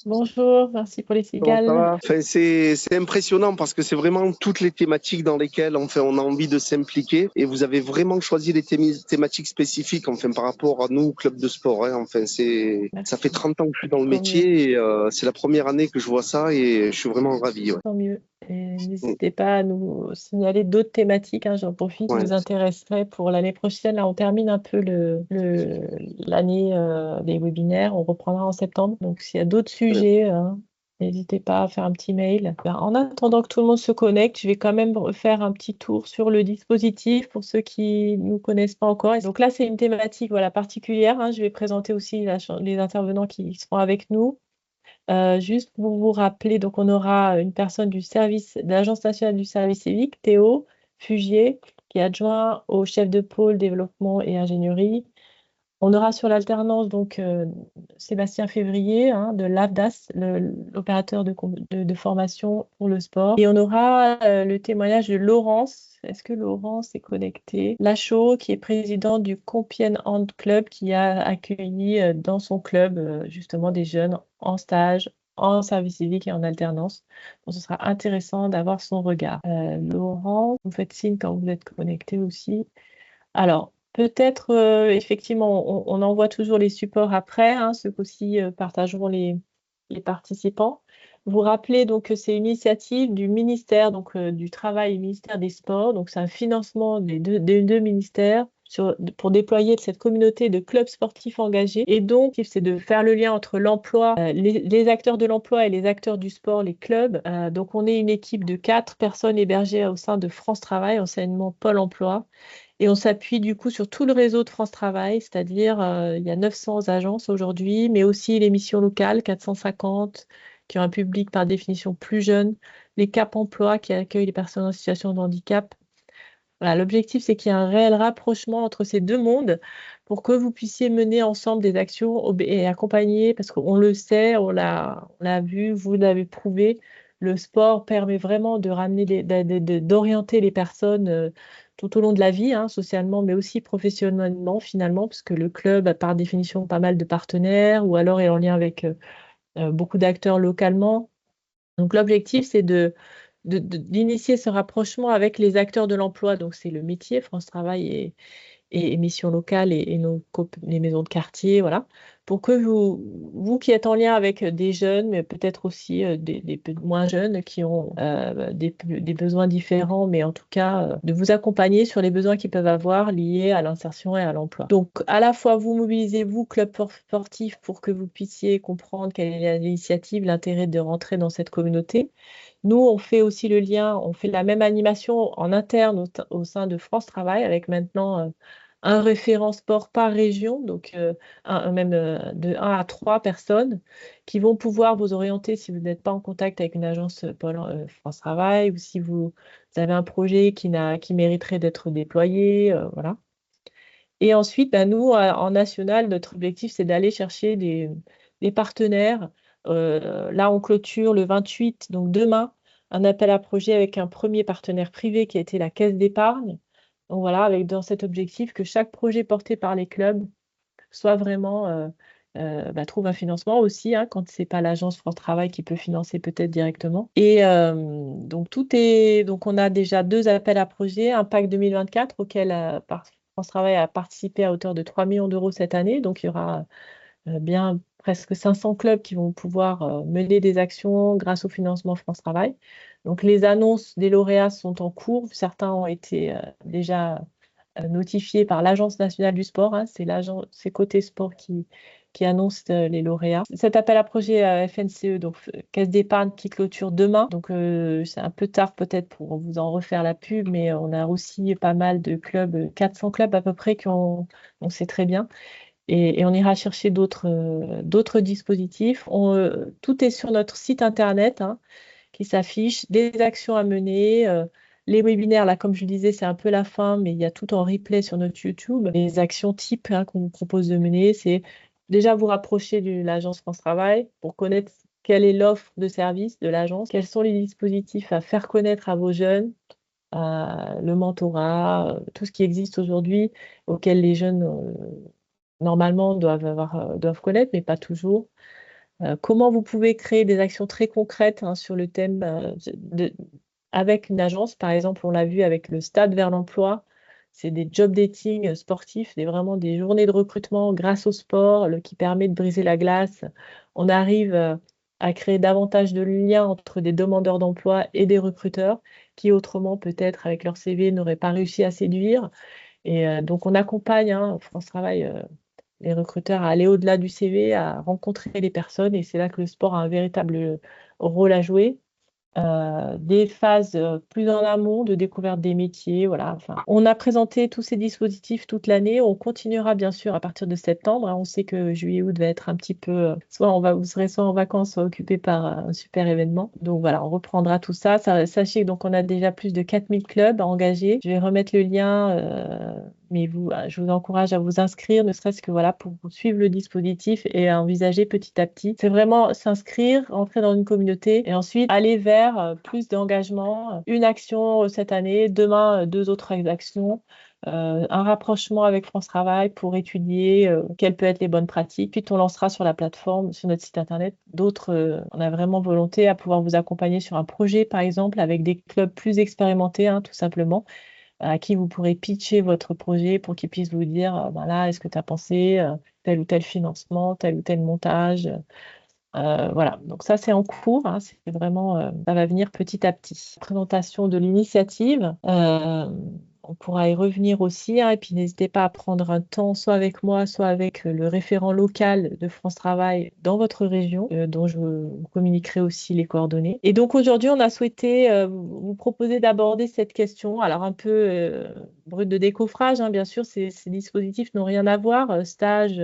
Bonjour, merci pour les Comment ça cigales. va? Enfin, c'est impressionnant parce que c'est vraiment toutes les thématiques dans lesquelles on a envie de s'impliquer et vous avez vraiment choisi les thématiques spécifiques par rapport à nous, club de sport. Hein. Ça fait Merci, 30 ans que je suis dans le tant mieux, métier et c'est la première année que je vois ça et je suis vraiment ravi. Ouais. tant mieux. Et Mm. n'hésitez pas à nous signaler d'autres thématiques, hein, j'en profite, qui Ouais. vous intéresseraient pour l'année prochaine. Là, on termine un peu l'année des webinaires, on reprendra en septembre. Donc, s'il y a d'autres sujets, hein, n'hésitez pas à faire un petit mail. Ben, en attendant que tout le monde se connecte, je vais quand même refaire un petit tour sur le dispositif pour ceux qui ne nous connaissent pas encore. Et donc là, c'est une thématique voilà, particulière, hein. Je vais présenter aussi les intervenants qui seront avec nous. Juste pour vous rappeler, donc on aura une personne de l'Agence nationale du service civique, Théo Fugier, qui est adjoint au chef de pôle développement et ingénierie. On aura sur l'alternance donc Sébastien Février, hein, de l'AFDAS, l'opérateur de formation pour le sport. Et on aura le témoignage de Laurence. Est-ce que Laurence est connectée? Lachaud, qui est président du Compiègne Hand Club, qui a accueilli dans son club justement des jeunes en stage, en service civique et en alternance. Donc, ce sera intéressant d'avoir son regard. Laurent, vous faites signe quand vous êtes connecté aussi. Alors, peut-être, effectivement, on envoie toujours les supports après, hein, ceux qu'aussi partageront les participants. Vous rappelez donc que c'est une initiative du ministère du Travail et ministère des Sports. Donc, c'est un financement des deux ministères pour déployer cette communauté de clubs sportifs engagés. Et donc, c'est de faire le lien entre l'emploi, les acteurs de l'emploi et les acteurs du sport, les clubs. Donc, on est une équipe de 4 personnes hébergées au sein de France Travail, enseignement Pôle emploi. Et on s'appuie du coup sur tout le réseau de France Travail, c'est-à-dire il y a 900 agences aujourd'hui, mais aussi les missions locales, 450, qui ont un public par définition plus jeune, les Cap Emploi qui accueillent les personnes en situation de handicap. Voilà, l'objectif, c'est qu'il y ait un réel rapprochement entre ces deux mondes pour que vous puissiez mener ensemble des actions et accompagner, parce qu'on le sait, on l'a vu, vous l'avez prouvé, le sport permet vraiment de ramener, d'orienter les personnes tout au long de la vie, hein, socialement, mais aussi professionnellement, finalement, parce que le club a par définition pas mal de partenaires ou alors est en lien avec beaucoup d'acteurs localement. Donc l'objectif, c'est d'initier ce rapprochement avec les acteurs de l'emploi. Donc c'est le métier, France Travail et missions locales et les maisons de quartier, voilà, pour que vous qui êtes en lien avec des jeunes, mais peut-être aussi des moins jeunes qui ont des besoins différents, mais en tout cas, de vous accompagner sur les besoins qu'ils peuvent avoir liés à l'insertion et à l'emploi. Donc, à la fois, vous mobilisez, vous, club sportif, pour que vous puissiez comprendre quelle est l'initiative, l'intérêt de rentrer dans cette communauté. Nous, on fait aussi le lien, on fait la même animation en interne au sein de France Travail avec maintenant un référent sport par région, donc même de 1 à 3 personnes qui vont pouvoir vous orienter si vous n'êtes pas en contact avec une agence France Travail ou si vous avez un projet qui mériterait d'être déployé, voilà. Et ensuite, ben, nous, en national, notre objectif, c'est d'aller chercher des partenaires. Là, on clôture le 28, donc demain, un appel à projet avec un premier partenaire privé qui a été la Caisse d'épargne. Donc voilà, avec dans cet objectif que chaque projet porté par les clubs soit vraiment trouve un financement aussi, hein, quand c'est pas l'agence France Travail qui peut financer peut-être directement. Et donc on a déjà 2 appels à projets, un PAC 2024 auquel France Travail a participé à hauteur de 3 millions d'euros cette année. Donc il y aura bien presque 500 clubs qui vont pouvoir mener des actions grâce au financement France Travail. Donc les annonces des lauréats sont en cours. Certains ont été déjà notifiés par l'Agence nationale du sport, hein, c'est Côté Sport qui annonce les lauréats. Cet appel à projet FNCE, donc Caisse d'épargne qui clôture demain. Donc c'est un peu tard peut-être pour vous en refaire la pub, mais on a aussi pas mal de clubs, 400 clubs à peu près on sait très bien. Et on ira chercher d'autres dispositifs. Tout est sur notre site internet, hein, qui s'affiche, des actions à mener. Les webinaires, là, comme je le disais, c'est un peu la fin, mais il y a tout en replay sur notre YouTube. Les actions types, hein, qu'on vous propose de mener, c'est déjà vous rapprocher de l'agence France Travail pour connaître quelle est l'offre de service de l'agence, quels sont les dispositifs à faire connaître à vos jeunes, le mentorat, tout ce qui existe aujourd'hui auquel les jeunes normalement doivent connaître, mais pas toujours. Comment vous pouvez créer des actions très concrètes hein, sur le thème avec une agence. Par exemple, on l'a vu avec le Stade vers l'emploi. C'est des job dating sportifs, vraiment des journées de recrutement grâce au sport qui permet de briser la glace. On arrive à créer davantage de liens entre des demandeurs d'emploi et des recruteurs qui autrement, peut-être, avec leur CV, n'auraient pas réussi à séduire. Et donc, on accompagne, hein, France Travail, les recruteurs à aller au-delà du CV, à rencontrer les personnes. Et c'est là que le sport a un véritable rôle à jouer. Des phases plus en amont de découverte des métiers. Voilà. Enfin, on a présenté tous ces dispositifs toute l'année. On continuera bien sûr à partir de septembre, hein. On sait que juillet-août va être un petit peu, vous serez soit en vacances, soit occupé par un super événement. Donc voilà, on reprendra tout ça. Sachez donc on a déjà plus de 4000 clubs engagés. Je vais remettre le lien. Mais je vous encourage à vous inscrire, ne serait-ce que voilà, pour suivre le dispositif et à envisager petit à petit. C'est vraiment s'inscrire, entrer dans une communauté et ensuite aller vers plus d'engagement. Une action cette année, demain, deux autres actions. Un rapprochement avec France Travail pour étudier quelles peuvent être les bonnes pratiques. Puis on lancera sur la plateforme, sur notre site internet, d'autres. On a vraiment volonté à pouvoir vous accompagner sur un projet, par exemple, avec des clubs plus expérimentés, hein, tout simplement à qui vous pourrez pitcher votre projet pour qu'ils puissent vous dire, ben là, est-ce que tu as pensé tel ou tel financement, tel ou tel montage. Voilà, donc ça c'est en cours, hein, c'est vraiment, ça va venir petit à petit. Présentation de l'initiative, on pourra y revenir aussi, hein, et puis n'hésitez pas à prendre un temps, soit avec moi, soit avec le référent local de France Travail dans votre région, dont je vous communiquerai aussi les coordonnées. Et donc aujourd'hui, on a souhaité vous proposer d'aborder cette question, alors un peu brut de décoffrage, hein, bien sûr, ces dispositifs n'ont rien à voir, stage,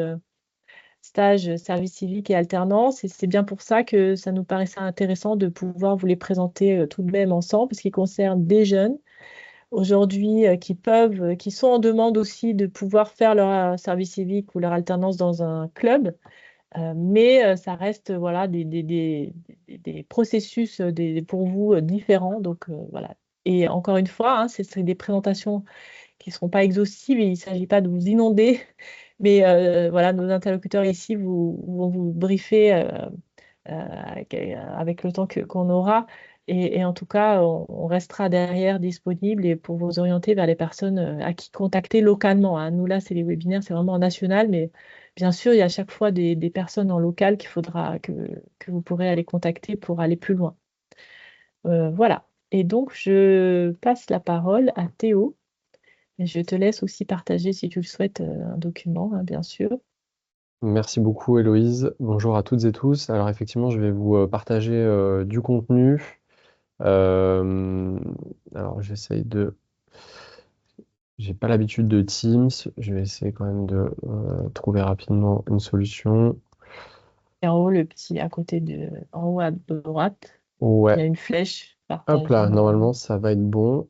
service civique et alternance. Et c'est bien pour ça que ça nous paraissait intéressant de pouvoir vous les présenter tout de même ensemble, parce qu'ils concernent des jeunes aujourd'hui qui sont en demande aussi de pouvoir faire leur service civique ou leur alternance dans un club. Mais ça reste voilà, des processus pour vous différents. Donc voilà. Et encore une fois, hein, c'est des présentations qui ne seront pas exhaustives et il ne s'agit pas de vous inonder. Mais voilà, nos interlocuteurs ici vont vous briefer avec le temps qu'on aura. Et en tout cas, on restera derrière disponible et pour vous orienter vers les personnes à qui contacter localement, hein. Nous, là, c'est les webinaires, c'est vraiment en national, mais bien sûr, il y a à chaque fois des personnes en local qu'il faudra que vous pourrez aller contacter pour aller plus loin. Voilà. Et donc, je passe la parole à Théo. Et je te laisse aussi partager, si tu le souhaites, un document, hein, bien sûr. Merci beaucoup Héloïse. Bonjour à toutes et tous. Alors effectivement, je vais vous partager du contenu. Euh, alors j'essaye de... J'ai pas l'habitude de Teams. Je vais essayer quand même de trouver rapidement une solution. Et en haut, le petit à côté en haut à droite, il y Ouais, a une flèche hop partager là, normalement normalement. ça va être bon.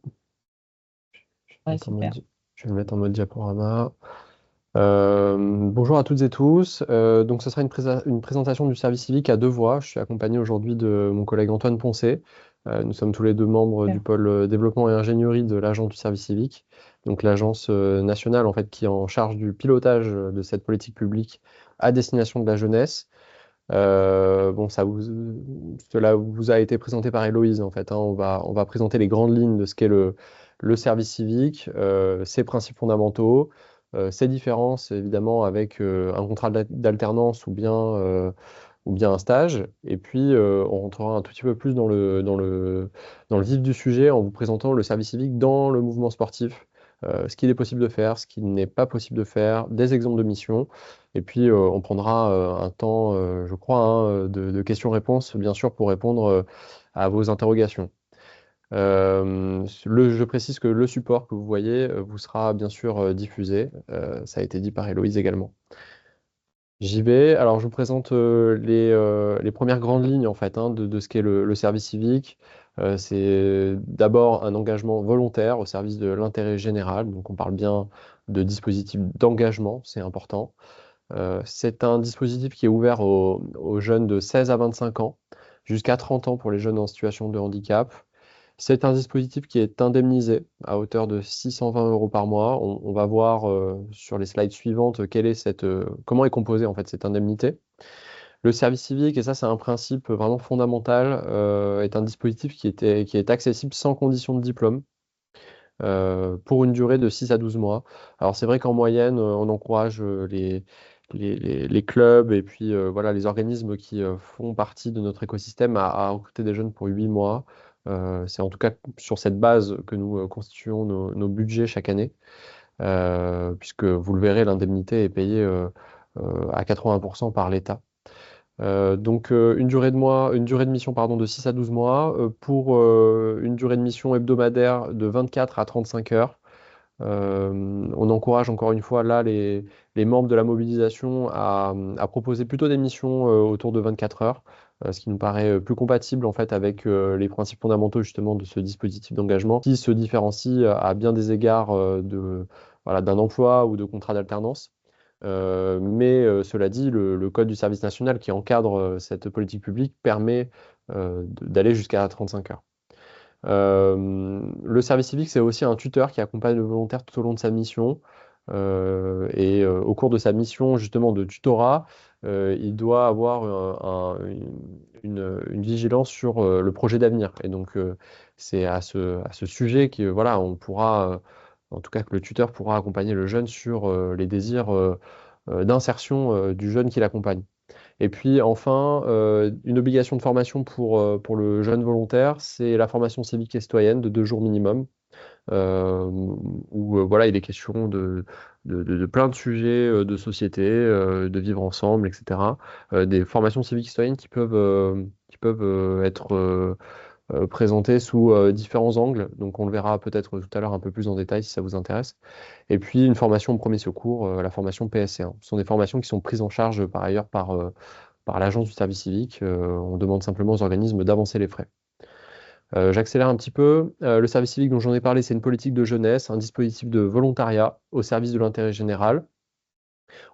Je vais Ouais, mettre en mode, super. je vais le mettre en mode diaporama. Bonjour à toutes et tous. Donc, ce sera une présentation du service civique à deux voix. Je suis accompagné aujourd'hui de mon collègue Antoine Poncet. Nous sommes tous les deux membres du Super. pôle développement et ingénierie de l'agence du service civique, donc l'agence nationale en fait qui est en charge du pilotage de cette politique publique à destination de la jeunesse. Bon, cela vous a été présenté par Héloïse en fait, hein. On va présenter les grandes lignes de ce qu'est le service civique, ses principes fondamentaux, ses différences évidemment avec un contrat d'alternance ou bien un stage. Et puis on rentrera un tout petit peu plus dans le vif du sujet en vous présentant le service civique dans le mouvement sportif, ce qu'il est possible de faire, ce qu'il n'est pas possible de faire, des exemples de missions. Et puis on prendra un temps, je crois, hein, de questions-réponses, bien sûr, pour répondre à vos interrogations. Je précise que le support que vous voyez vous sera bien sûr diffusé. Ça a été dit par Héloïse également. J'y vais. Alors, je vous présente les premières grandes lignes en fait, hein, de ce qu'est le service civique. C'est d'abord un engagement volontaire au service de l'intérêt général. Donc, on parle bien de dispositif d'engagement, c'est important. C'est un dispositif qui est ouvert aux jeunes de 16 à 25 ans, jusqu'à 30 ans pour les jeunes en situation de handicap. C'est un dispositif qui est indemnisé à hauteur de 620 euros par mois. On va voir sur les slides suivantes comment est composée en fait cette indemnité. Le service civique, et ça c'est un principe vraiment fondamental, est un dispositif qui est accessible sans condition de diplôme pour une durée de 6 à 12 mois. Alors c'est vrai qu'en moyenne, on encourage les clubs et puis voilà, les organismes qui font partie de notre écosystème à recruter des jeunes pour 8 mois. C'est en tout cas sur cette base que nous constituons nos budgets chaque année, puisque vous le verrez, l'indemnité est payée à 80% par l'État. Donc une durée de mission pardon, de 6 à 12 mois pour une durée de mission hebdomadaire de 24 à 35 heures. On encourage encore une fois là les membres de la mobilisation à proposer plutôt des missions autour de 24 heures, ce qui nous paraît plus compatible en fait avec les principes fondamentaux justement de ce dispositif d'engagement qui se différencie à bien des égards voilà, d'un emploi ou de contrat d'alternance. Mais cela dit, le Code du service national qui encadre cette politique publique permet d'aller jusqu'à 35 heures. Le service civique, c'est aussi un tuteur qui accompagne le volontaire tout au long de sa mission. Au cours de sa mission justement de tutorat, il doit avoir une vigilance sur le projet d'avenir. Et donc, c'est à ce sujet que voilà, on pourra, en tout cas que le tuteur pourra accompagner le jeune sur les désirs d'insertion du jeune qui l'accompagne. Et puis enfin, une obligation de formation pour le jeune volontaire, c'est la formation civique et citoyenne de 2 jours minimum, euh, où voilà, il est question de plein de sujets de société, de vivre ensemble, etc. Des formations civiques et citoyennes qui peuvent être présentées sous différents angles. Donc on le verra peut-être tout à l'heure un peu plus en détail si ça vous intéresse. Et puis une formation au premier secours, la formation PSC1. Ce sont des formations qui sont prises en charge par ailleurs par l'agence du service civique. On demande simplement aux organismes d'avancer les frais. J'accélère un petit peu. Le service civique dont j'en ai parlé, c'est une politique de jeunesse, un dispositif de volontariat au service de l'intérêt général.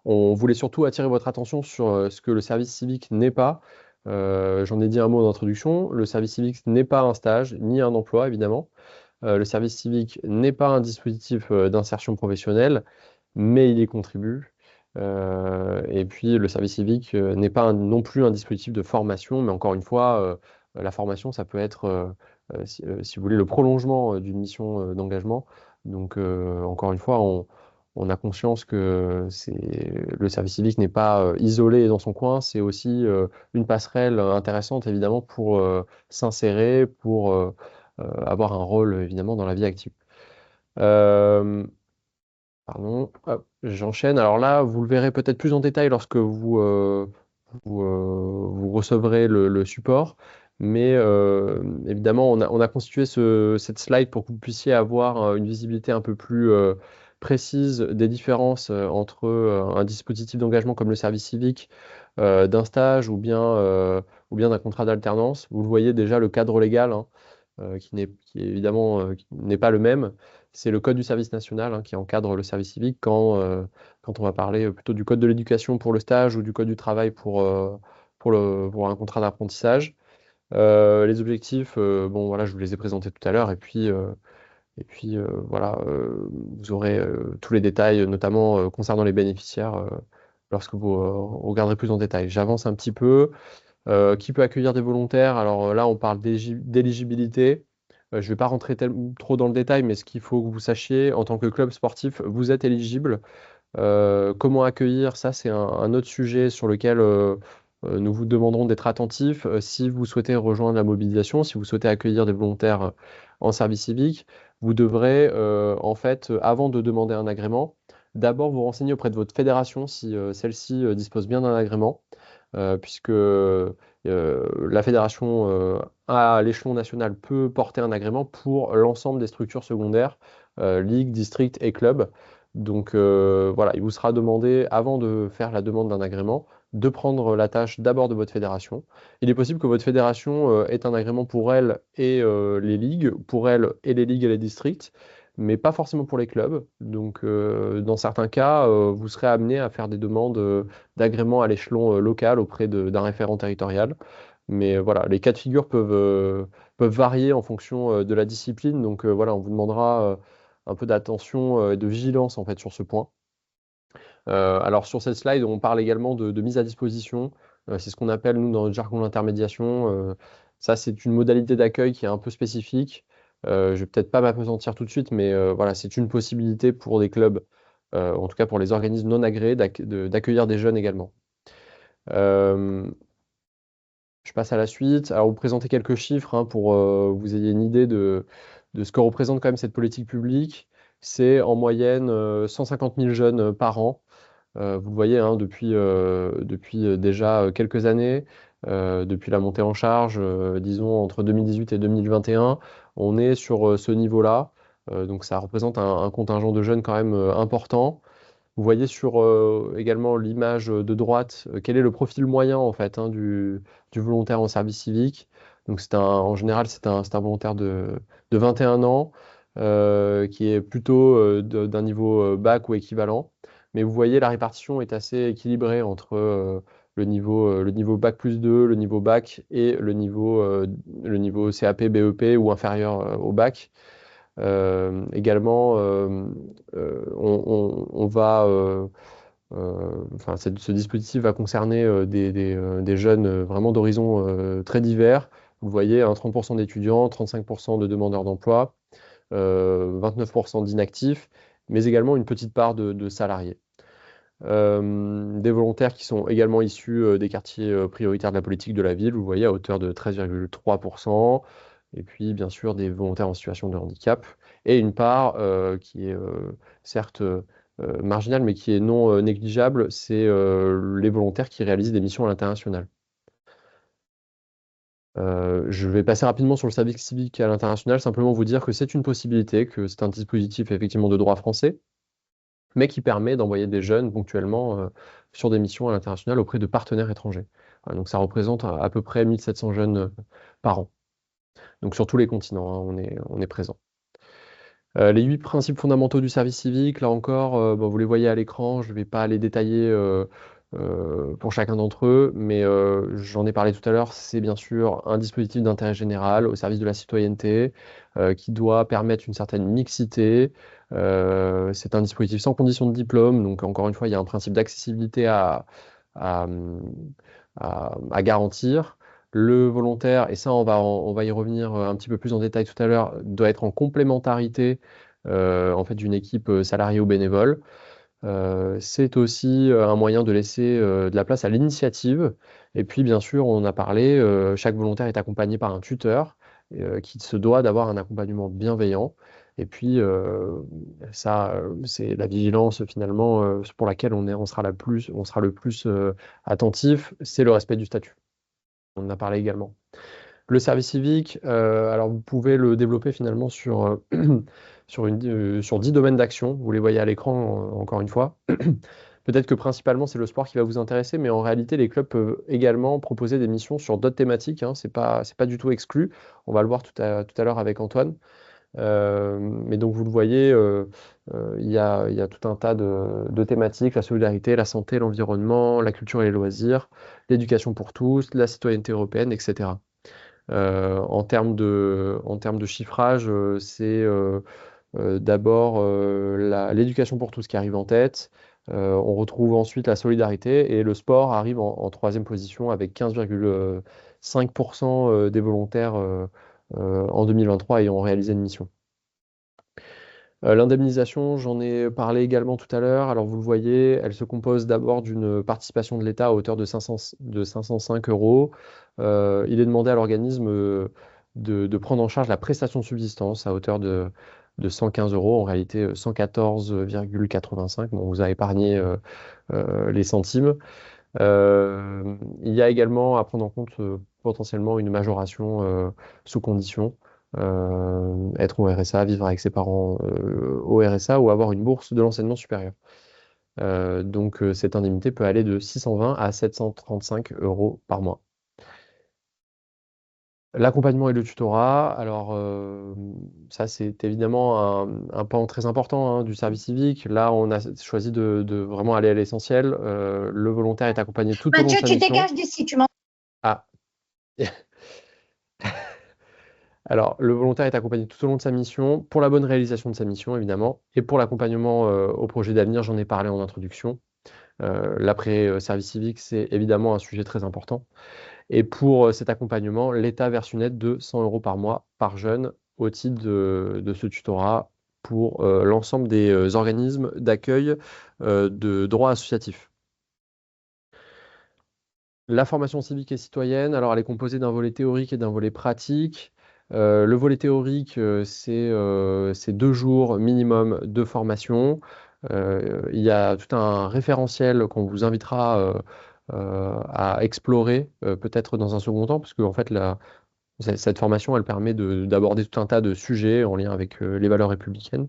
On voulait surtout attirer votre attention sur ce que le service civique n'est pas. J'en ai dit un mot en introduction. Le service civique n'est pas un stage ni un emploi, évidemment. Le service civique n'est pas un dispositif d'insertion professionnelle, mais il y contribue. Et puis le service civique n'est pas non plus un dispositif de formation, mais encore une fois, la formation, ça peut être, si vous voulez, le prolongement d'une mission d'engagement. Donc, encore une fois, on a conscience que le service civique n'est pas isolé dans son coin, c'est aussi une passerelle intéressante, évidemment, pour s'insérer, pour avoir un rôle, évidemment, dans la vie active. Euh, Pardon, hop, j'enchaîne. Alors là, vous le verrez peut-être plus en détail lorsque vous recevrez le support. Mais évidemment, on a constitué cette slide pour que vous puissiez avoir une visibilité un peu plus précise des différences entre un dispositif d'engagement comme le service civique, d'un stage ou bien d'un contrat d'alternance. Vous le voyez déjà, le cadre légal, hein, qui évidemment qui n'est pas le même. C'est le Code du service national qui encadre le service civique quand on va parler plutôt du Code de l'éducation pour le stage ou du Code du travail pour un contrat d'apprentissage. Les objectifs, bon voilà, je vous les ai présentés tout à l'heure, et puis voilà, vous aurez tous les détails, notamment concernant les bénéficiaires, lorsque vous regarderez plus en détail. J'avance un petit peu. Qui peut accueillir des volontaires? Alors là, on parle d'éligibilité. Je ne vais pas rentrer trop dans le détail, mais ce qu'il faut que vous sachiez, en tant que club sportif, vous êtes éligible. Comment accueillir? Ça, c'est un autre sujet sur lequel nous vous demanderons d'être attentifs. Si vous souhaitez rejoindre la mobilisation, si vous souhaitez accueillir des volontaires en service civique, vous devrez, en fait, avant de demander un agrément, d'abord vous renseigner auprès de votre fédération si celle-ci dispose bien d'un agrément, puisque la fédération à l'échelon national peut porter un agrément pour l'ensemble des structures secondaires, ligues, districts et clubs. Donc voilà, il vous sera demandé, avant de faire la demande d'un agrément, de prendre la tâche d'abord de votre fédération. Il est possible que votre fédération ait un agrément pour elle et les ligues, pour elle et les ligues et les districts, mais pas forcément pour les clubs. Donc dans certains cas, vous serez amené à faire des demandes d'agrément à l'échelon local auprès d'un référent territorial. Mais voilà, les cas de figure peuvent varier en fonction de la discipline. Donc voilà, on vous demandera un peu d'attention et de vigilance en fait sur ce point. Alors sur cette slide, on parle également de mise à disposition. C'est ce qu'on appelle, nous, dans notre jargon, l'intermédiation. Ça, c'est une modalité d'accueil qui est un peu spécifique. Je vais peut-être pas m'appesantir tout de suite, mais voilà, c'est une possibilité pour des clubs, en tout cas pour les organismes non agréés, d'accueillir des jeunes également. Euh, je passe à la suite. Alors, vous présenter quelques chiffres hein, pour vous ayez une idée de ce que représente quand même cette politique publique. C'est en moyenne 150 000 jeunes par an. Vous le voyez hein, depuis déjà quelques années, depuis la montée en charge, disons entre 2018 et 2021, on est sur ce niveau-là. Donc ça représente un contingent de jeunes quand même important. Vous voyez sur également l'image de droite, quel est le profil moyen en fait hein, du volontaire en service civique. Donc en général c'est un volontaire de 21 ans qui est plutôt d'un niveau bac ou équivalent. Mais vous voyez la répartition est assez équilibrée entre le niveau bac plus 2, le niveau bac et le niveau CAP, BEP ou inférieur au bac. Également, on va, enfin, ce dispositif va concerner des jeunes vraiment d'horizons très divers. Vous voyez, hein, 30% d'étudiants, 35% de demandeurs d'emploi, 29% d'inactifs, mais également une petite part de salariés. Des volontaires qui sont également issus des quartiers prioritaires de la politique de la ville, vous voyez, à hauteur de 13,3%. Et puis, bien sûr, des volontaires en situation de handicap. Et une part qui est certes marginale, mais qui est non négligeable, c'est les volontaires qui réalisent des missions à l'international. Je vais passer rapidement sur le service civique à l'international, simplement vous dire que c'est une possibilité, que c'est un dispositif effectivement de droit français, mais qui permet d'envoyer des jeunes ponctuellement sur des missions à l'international auprès de partenaires étrangers. Voilà, donc ça représente à peu près 1700 jeunes par an. Donc sur tous les continents, hein, on est présent. Les 8 principes fondamentaux du service civique, là encore, bon, vous les voyez à l'écran, je ne vais pas les détailler pour chacun d'entre eux, mais j'en ai parlé tout à l'heure, c'est bien sûr un dispositif d'intérêt général au service de la citoyenneté qui doit permettre une certaine mixité. C'est un dispositif sans condition de diplôme, donc encore une fois, il y a un principe d'accessibilité à, à garantir. Le volontaire, et ça on va y revenir un petit peu plus en détail tout à l'heure, doit être en complémentarité en fait, d'une équipe salariée ou bénévole. C'est aussi un moyen de laisser de la place à l'initiative. Et puis, bien sûr, on a parlé, chaque volontaire est accompagné par un tuteur qui se doit d'avoir un accompagnement bienveillant. Et puis, ça, c'est la vigilance finalement pour laquelle on sera le plus attentif, c'est le respect du statut. On en a parlé également. Le service civique, alors vous pouvez le développer finalement sur, sur 10 domaines d'action. Vous les voyez à l'écran encore une fois. Peut-être que principalement c'est le sport qui va vous intéresser, mais en réalité les clubs peuvent également proposer des missions sur d'autres thématiques. Hein. C'est pas du tout exclu. On va le voir tout à l'heure avec Antoine. Mais donc vous le voyez, il y a tout un tas de thématiques, la solidarité, la santé, l'environnement, la culture et les loisirs, l'éducation pour tous, la citoyenneté européenne, etc. En termes de chiffrage, c'est d'abord l'éducation pour tous qui arrive en tête. On retrouve ensuite la solidarité et le sport arrive en troisième position avec 15,5% des volontaires en 2023 ayant réalisé une mission. L'indemnisation, j'en ai parlé également tout à l'heure. Alors vous le voyez, elle se compose d'abord d'une participation de l'État à hauteur de 505 euros. Il est demandé à l'organisme de prendre en charge la prestation de subsistance à hauteur de 115 euros, en réalité 114,85. Bon, on vous a épargné les centimes. Il y a également à prendre en compte potentiellement une majoration sous condition. Être au RSA, vivre avec ses parents au RSA ou avoir une bourse de l'enseignement supérieur. Donc cette indemnité peut aller de 620 à 735 euros par mois. L'accompagnement et le tutorat, alors ça c'est évidemment un pan très important hein, du service civique. Là on a choisi de vraiment aller à l'essentiel. Le volontaire est accompagné tout au long de sa mission. Mathieu, tu dégages d'ici, tu m'en... Ah. Alors, le volontaire est accompagné tout au long de sa mission, pour la bonne réalisation de sa mission, évidemment, et pour l'accompagnement au projet d'avenir, j'en ai parlé en introduction. L'après-service civique, c'est évidemment un sujet très important. Et pour cet accompagnement, l'État verse une aide de 100 € par mois par jeune au titre de ce tutorat pour l'ensemble des organismes d'accueil de droit associatif. La formation civique et citoyenne, alors elle est composée d'un volet théorique et d'un volet pratique. Le volet théorique, c'est 2 jours minimum de formation. Il y a tout un référentiel qu'on vous invitera à explorer, peut-être dans un second temps, parce que en fait, cette formation, elle permet d'aborder tout un tas de sujets en lien avec les valeurs républicaines.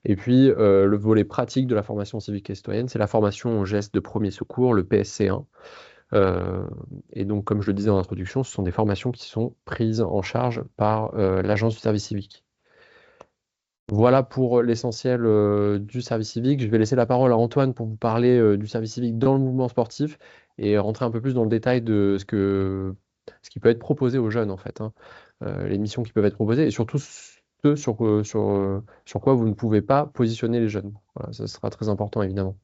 Et puis, le volet pratique de la formation civique et citoyenne, c'est la formation aux gestes de premier secours, le PSC1. Et donc, comme je le disais en introduction, ce sont des formations qui sont prises en charge par l'Agence du service civique. Voilà pour l'essentiel du service civique. Je vais laisser la parole à Antoine pour vous parler du service civique dans le mouvement sportif et rentrer un peu plus dans le détail de ce qui peut être proposé aux jeunes, en fait, hein. Les missions qui peuvent être proposées et surtout ce sur quoi vous ne pouvez pas positionner les jeunes. Voilà, ça sera très important, évidemment.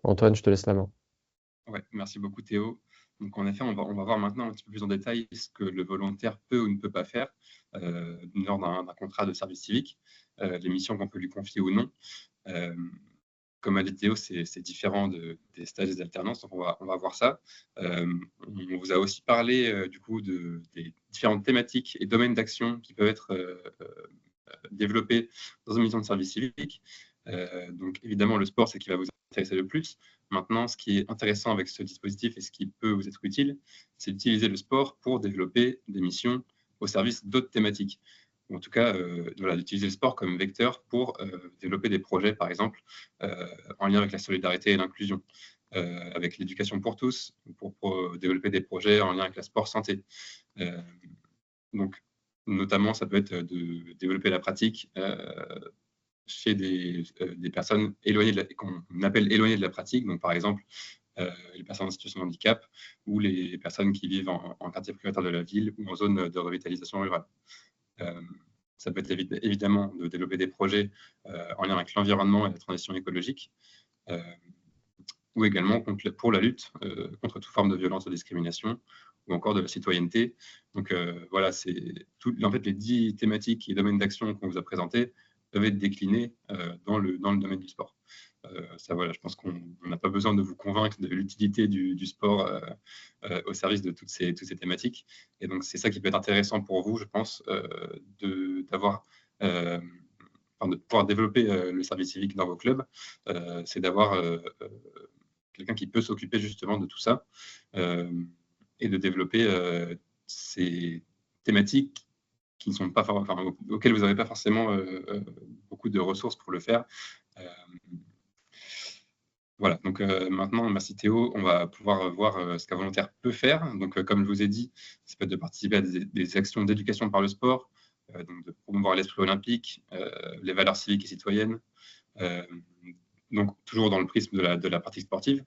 Antoine, je te laisse la main. Ouais, merci beaucoup Théo. Donc en effet, on va voir maintenant un petit peu plus en détail ce que le volontaire peut ou ne peut pas faire lors d'un contrat de service civique, les missions qu'on peut lui confier ou non. Comme a dit Théo, c'est différent des stages et des alternances, donc on va voir ça. On vous a aussi parlé du coup des différentes thématiques et domaines d'action qui peuvent être développés dans une mission de service civique. Donc évidemment, le sport, c'est ce qui va vous intéresser le plus. Maintenant, ce qui est intéressant avec ce dispositif et ce qui peut vous être utile, c'est d'utiliser le sport pour développer des missions au service d'autres thématiques. Ou en tout cas, voilà, d'utiliser le sport comme vecteur pour développer des projets, par exemple, en lien avec la solidarité et l'inclusion, avec l'éducation pour tous, pour développer des projets en lien avec la sport santé. Donc, notamment, ça peut être de développer la pratique chez des personnes éloignées qu'on appelle éloignées de la pratique, donc par exemple les personnes en situation de handicap ou les personnes qui vivent en quartier prioritaire de la ville ou en zone de revitalisation rurale. Ça peut être évidemment de développer des projets en lien avec l'environnement et la transition écologique, ou également pour la lutte contre toute forme de violence ou de discrimination, ou encore de la citoyenneté. Donc voilà, en fait, les 10 thématiques et domaines d'action qu'on vous a présentés peuvent être déclinés dans le domaine du sport. Ça, voilà, je pense qu'on n'a pas besoin de vous convaincre de l'utilité du sport au service de toutes ces thématiques. Et donc, c'est ça qui peut être intéressant pour vous, je pense, de pouvoir développer le service civique dans vos clubs. C'est d'avoir quelqu'un qui peut s'occuper justement de tout ça et de développer ces thématiques qui ne sont pas, auxquelles vous n'avez pas forcément beaucoup de ressources pour le faire. Voilà, donc maintenant, merci Théo, on va pouvoir voir ce qu'un volontaire peut faire. Donc, comme je vous ai dit, ça peut être de participer à des actions d'éducation par le sport, donc de promouvoir l'esprit olympique, les valeurs civiques et citoyennes, donc toujours dans le prisme de la pratique sportive.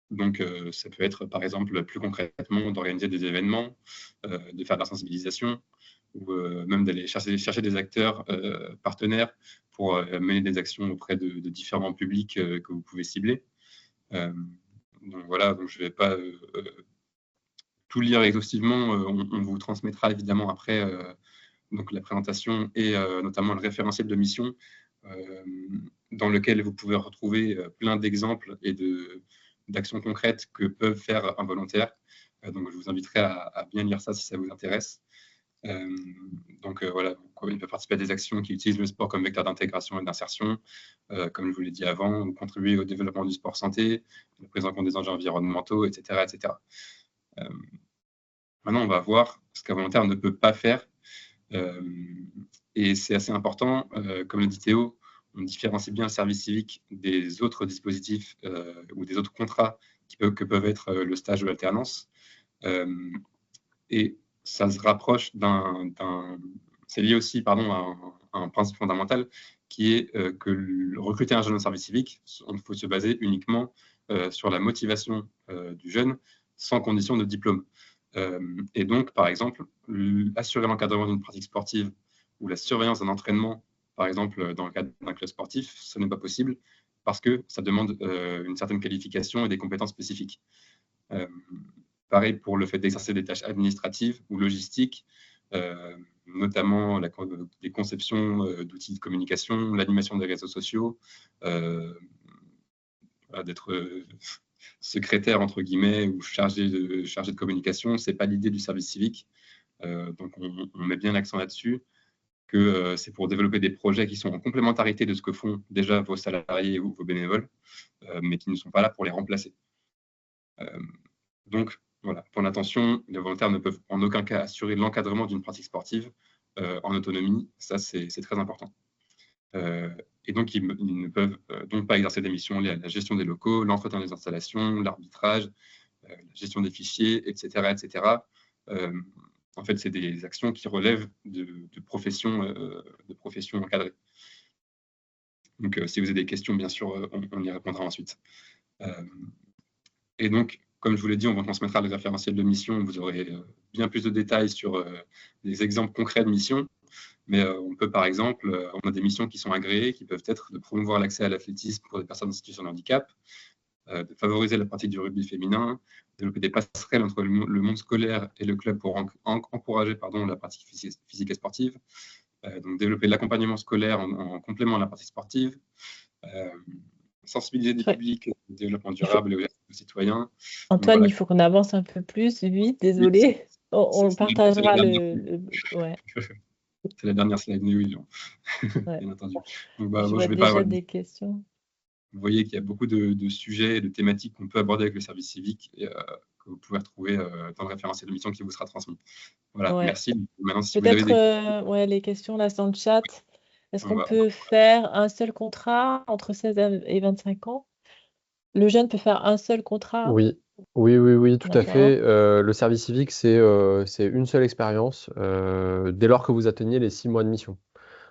Donc, ça peut être, par exemple, plus concrètement, d'organiser des événements, de faire de la sensibilisation, ou même d'aller chercher des acteurs partenaires pour mener des actions auprès de différents publics que vous pouvez cibler. Donc voilà, donc je ne vais pas tout lire exhaustivement. On vous transmettra évidemment après donc la présentation et notamment le référentiel de mission dans lequel vous pouvez retrouver plein d'exemples et d'actions concrètes que peuvent faire un volontaire. Donc, je vous inviterai à bien lire ça si ça vous intéresse. Donc, voilà, il peut participer à des actions qui utilisent le sport comme vecteur d'intégration et d'insertion, comme je vous l'ai dit avant, ou contribuer au développement du sport santé, la prise en compte des enjeux environnementaux, etc. etc. Maintenant, on va voir ce qu'un volontaire ne peut pas faire. Et c'est assez important, comme le dit Théo, on différencie bien le service civique des autres dispositifs ou des autres contrats que peuvent être le stage ou l'alternance. Et ça se rapproche c'est lié aussi à un principe fondamental qui est que recruter un jeune au service civique, il faut se baser uniquement sur la motivation du jeune sans condition de diplôme. Et donc, par exemple, assurer l'encadrement d'une pratique sportive ou la surveillance d'un entraînement, par exemple, dans le cadre d'un club sportif, ce n'est pas possible parce que ça demande une certaine qualification et des compétences spécifiques. Pareil pour le fait d'exercer des tâches administratives ou logistiques, notamment des conceptions d'outils de communication, l'animation des réseaux sociaux, d'être secrétaire, entre guillemets, ou chargé de communication. Ce n'est pas l'idée du service civique. Donc, on met bien l'accent là-dessus, que c'est pour développer des projets qui sont en complémentarité de ce que font déjà vos salariés ou vos bénévoles, mais qui ne sont pas là pour les remplacer. Donc, voilà, point d'attention, les volontaires ne peuvent en aucun cas assurer l'encadrement d'une pratique sportive en autonomie. Ça, c'est très important. Et donc, ils ne peuvent donc pas exercer des missions liées à la gestion des locaux, l'entretien des installations, l'arbitrage, la gestion des fichiers, etc. etc. En fait, c'est des actions qui relèvent de professions encadrées. Donc, si vous avez des questions, bien sûr, on y répondra ensuite. Et donc, comme je vous l'ai dit, on vous transmettra le référentiel de mission. Vous aurez bien plus de détails sur des exemples concrets de missions. Mais on peut, par exemple, on a des missions qui sont agréées, qui peuvent être de promouvoir l'accès à l'athlétisme pour des personnes en situation de handicap, de favoriser la pratique du rugby féminin, développer des passerelles entre le monde scolaire et le club pour encourager la pratique physique et sportive, donc développer l'accompagnement scolaire en complément à la pratique sportive, sensibiliser des publics au développement durable et aux citoyens. Antoine, Donc, il faut qu'on avance un peu plus vite, désolé. Oui, on partagera ouais. C'est la dernière slide, mais oui, ouais. bien entendu. Donc, je vois déjà des questions. Vous voyez qu'il y a beaucoup de sujets, de thématiques qu'on peut aborder avec le service civique et que vous pouvez retrouver dans le référentiel de mission qui vous sera transmis. Voilà, merci. Maintenant, si vous avez les questions là dans le chat. Est-ce qu'on peut faire un seul contrat entre 16 et 25 ans? Le jeune peut faire un seul contrat? Oui, tout à fait. Le service civique, c'est une seule expérience dès lors que vous atteignez les 6 mois de mission.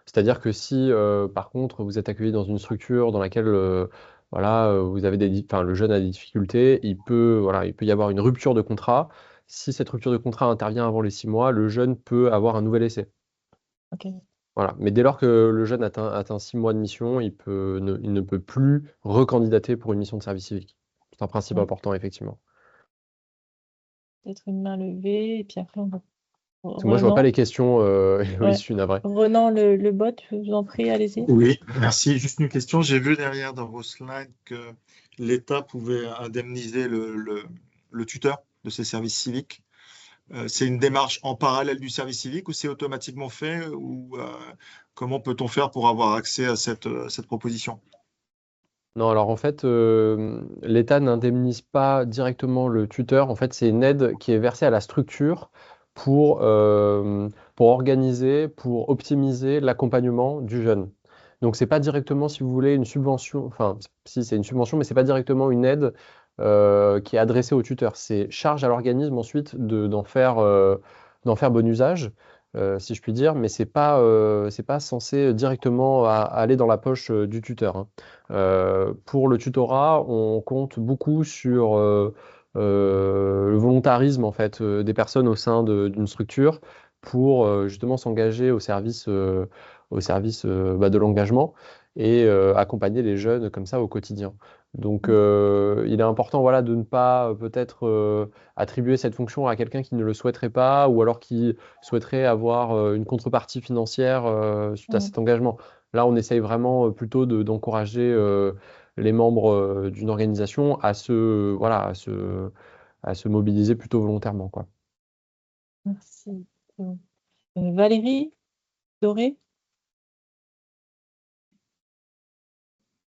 C'est-à-dire que si, par contre, vous êtes accueilli dans une structure dans laquelle vous avez le jeune a des difficultés, il peut y avoir une rupture de contrat. Si cette rupture de contrat intervient avant les 6 mois, le jeune peut avoir un nouvel essai. Ok. Voilà. Mais dès lors que le jeune atteint 6 mois de mission, il ne peut plus recandidater pour une mission de service civique. C'est un principe important, effectivement. Peut-être une main levée, et puis après on va... Moi, je vois pas les questions, je suis navré. Renan, le bot, je vous en prie, allez-y. Oui, merci. Juste une question. J'ai vu derrière dans vos slides que l'État pouvait indemniser le tuteur de ses services civiques. C'est une démarche en parallèle du service civique ou c'est automatiquement fait ou comment peut-on faire pour avoir accès à cette proposition? Non, alors en fait, l'État n'indemnise pas directement le tuteur. En fait, c'est une aide qui est versée à la structure pour organiser, pour optimiser l'accompagnement du jeune. Donc, c'est pas directement, si vous voulez, une subvention. Enfin, si c'est une subvention, mais c'est pas directement une aide qui est adressée au tuteur. C'est charge à l'organisme ensuite d'en faire bon usage. Si je puis dire, mais c'est pas censé directement aller dans la poche du tuteur, hein. Pour le tutorat, on compte beaucoup sur le volontarisme en fait des personnes au sein d'une structure pour justement s'engager au service de l'engagement et accompagner les jeunes comme ça au quotidien. Donc, il est important de ne pas peut-être attribuer cette fonction à quelqu'un qui ne le souhaiterait pas ou alors qui souhaiterait avoir une contrepartie financière suite à cet engagement. Là, on essaye vraiment plutôt d'encourager les membres d'une organisation à se mobiliser plutôt volontairement, quoi. Merci. Valérie Doré,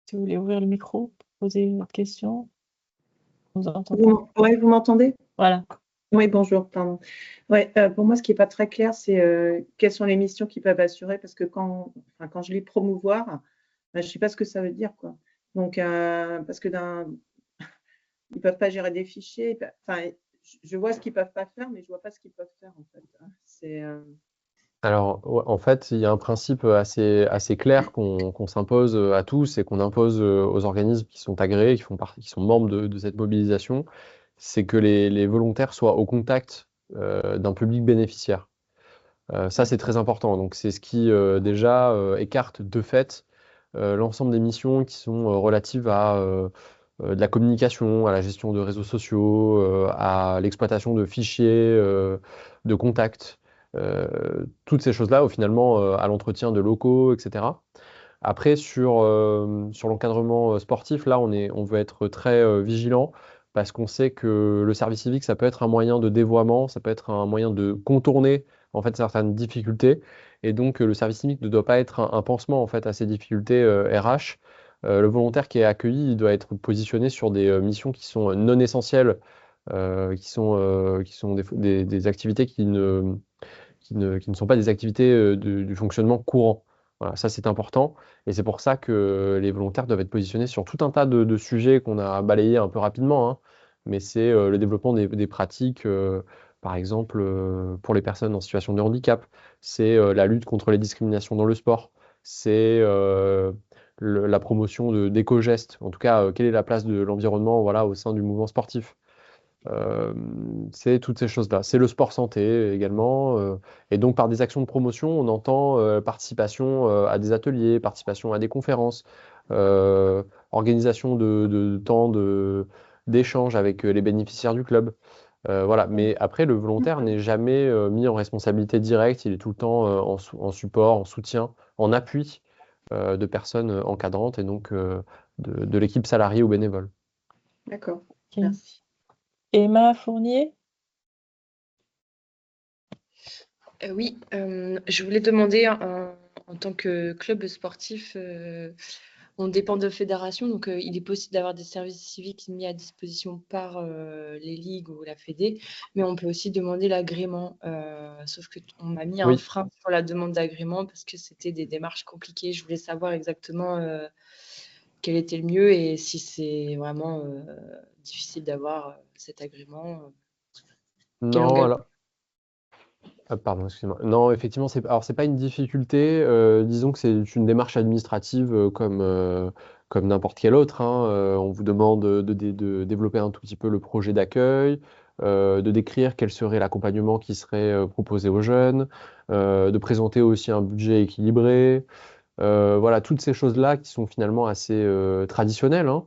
si vous voulez ouvrir le micro, poser une question. Vous entendez? Oui, vous m'entendez? Voilà. Oui, bonjour, pardon. Ouais, pour moi, ce qui n'est pas très clair, c'est quelles sont les missions qu'ils peuvent assurer, parce que quand je lis promouvoir, je ne sais pas ce que ça veut dire, quoi. Donc, parce que ils ne peuvent pas gérer des fichiers. Je vois ce qu'ils ne peuvent pas faire, mais je ne vois pas ce qu'ils peuvent faire, en fait. Alors, en fait, il y a un principe assez clair qu'on s'impose à tous et qu'on impose aux organismes qui sont agréés, qui sont membres de cette mobilisation, c'est que les volontaires soient au contact d'un public bénéficiaire. Ça, c'est très important. Donc, c'est ce qui déjà écarte de fait l'ensemble des missions qui sont relatives à de la communication, à la gestion de réseaux sociaux, à l'exploitation de fichiers, de contacts, toutes ces choses-là, finalement, à l'entretien de locaux, etc. Après, sur l'encadrement sportif, là, on veut être très vigilant parce qu'on sait que le service civique, ça peut être un moyen de dévoiement, ça peut être un moyen de contourner en fait certaines difficultés. Et donc, le service civique ne doit pas être un pansement en fait à ces difficultés RH. Le volontaire qui est accueilli, il doit être positionné sur des missions qui sont non essentielles, qui sont des activités qui ne sont pas des activités du fonctionnement courant. Voilà, ça c'est important. Et c'est pour ça que les volontaires doivent être positionnés sur tout un tas de sujets qu'on a balayés un peu rapidement, hein. Mais c'est le développement des pratiques, par exemple, pour les personnes en situation de handicap. C'est la lutte contre les discriminations dans le sport. C'est la promotion d'éco-gestes. En tout cas, quelle est la place de l'environnement, voilà, au sein du mouvement sportif. Euh, c'est toutes ces choses-là. C'est le sport santé également. Et donc, par des actions de promotion, on entend participation à des ateliers, participation à des conférences, organisation de temps d'échange avec les bénéficiaires du club. Voilà. Mais après, le volontaire n'est jamais mis en responsabilité directe. Il est tout le temps en support, en soutien, en appui de personnes encadrantes et donc de l'équipe salariée ou bénévole. D'accord, Ok. merci. Emma Fournier? Oui, je voulais demander en tant que club sportif, on dépend de fédération, donc il est possible d'avoir des services civiques mis à disposition par les ligues ou la fédé, mais on peut aussi demander l'agrément. Sauf qu'on m'a mis un Oui. frein sur la demande d'agrément parce que c'était des démarches compliquées. Je voulais savoir exactement quel était le mieux et si c'est vraiment difficile d'avoir cet agrément. Quel Non, engagement. alors. Ah, pardon, excusez-moi. Non, effectivement, c'est pas une difficulté. Disons que c'est une démarche administrative comme n'importe quelle autre, hein. On vous demande de développer un tout petit peu le projet d'accueil, de décrire quel serait l'accompagnement qui serait proposé aux jeunes, de présenter aussi un budget équilibré. Voilà, toutes ces choses-là qui sont finalement assez traditionnelles, hein,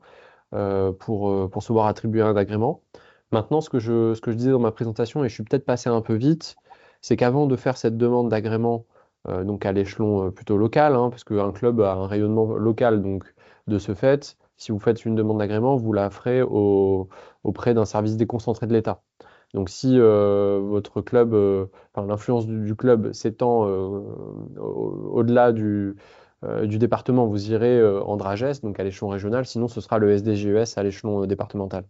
pour se voir attribuer un agrément. Maintenant, ce que je disais dans ma présentation, et je suis peut-être passé un peu vite, c'est qu'avant de faire cette demande d'agrément, donc à l'échelon plutôt local, hein, parce qu'un club a un rayonnement local, donc de ce fait, si vous faites une demande d'agrément, vous la ferez auprès d'un service déconcentré de l'État. Donc si votre club, enfin, l'influence du club s'étend au-delà du département, vous irez en Dragès, donc à l'échelon régional, sinon ce sera le SDGES à l'échelon départemental.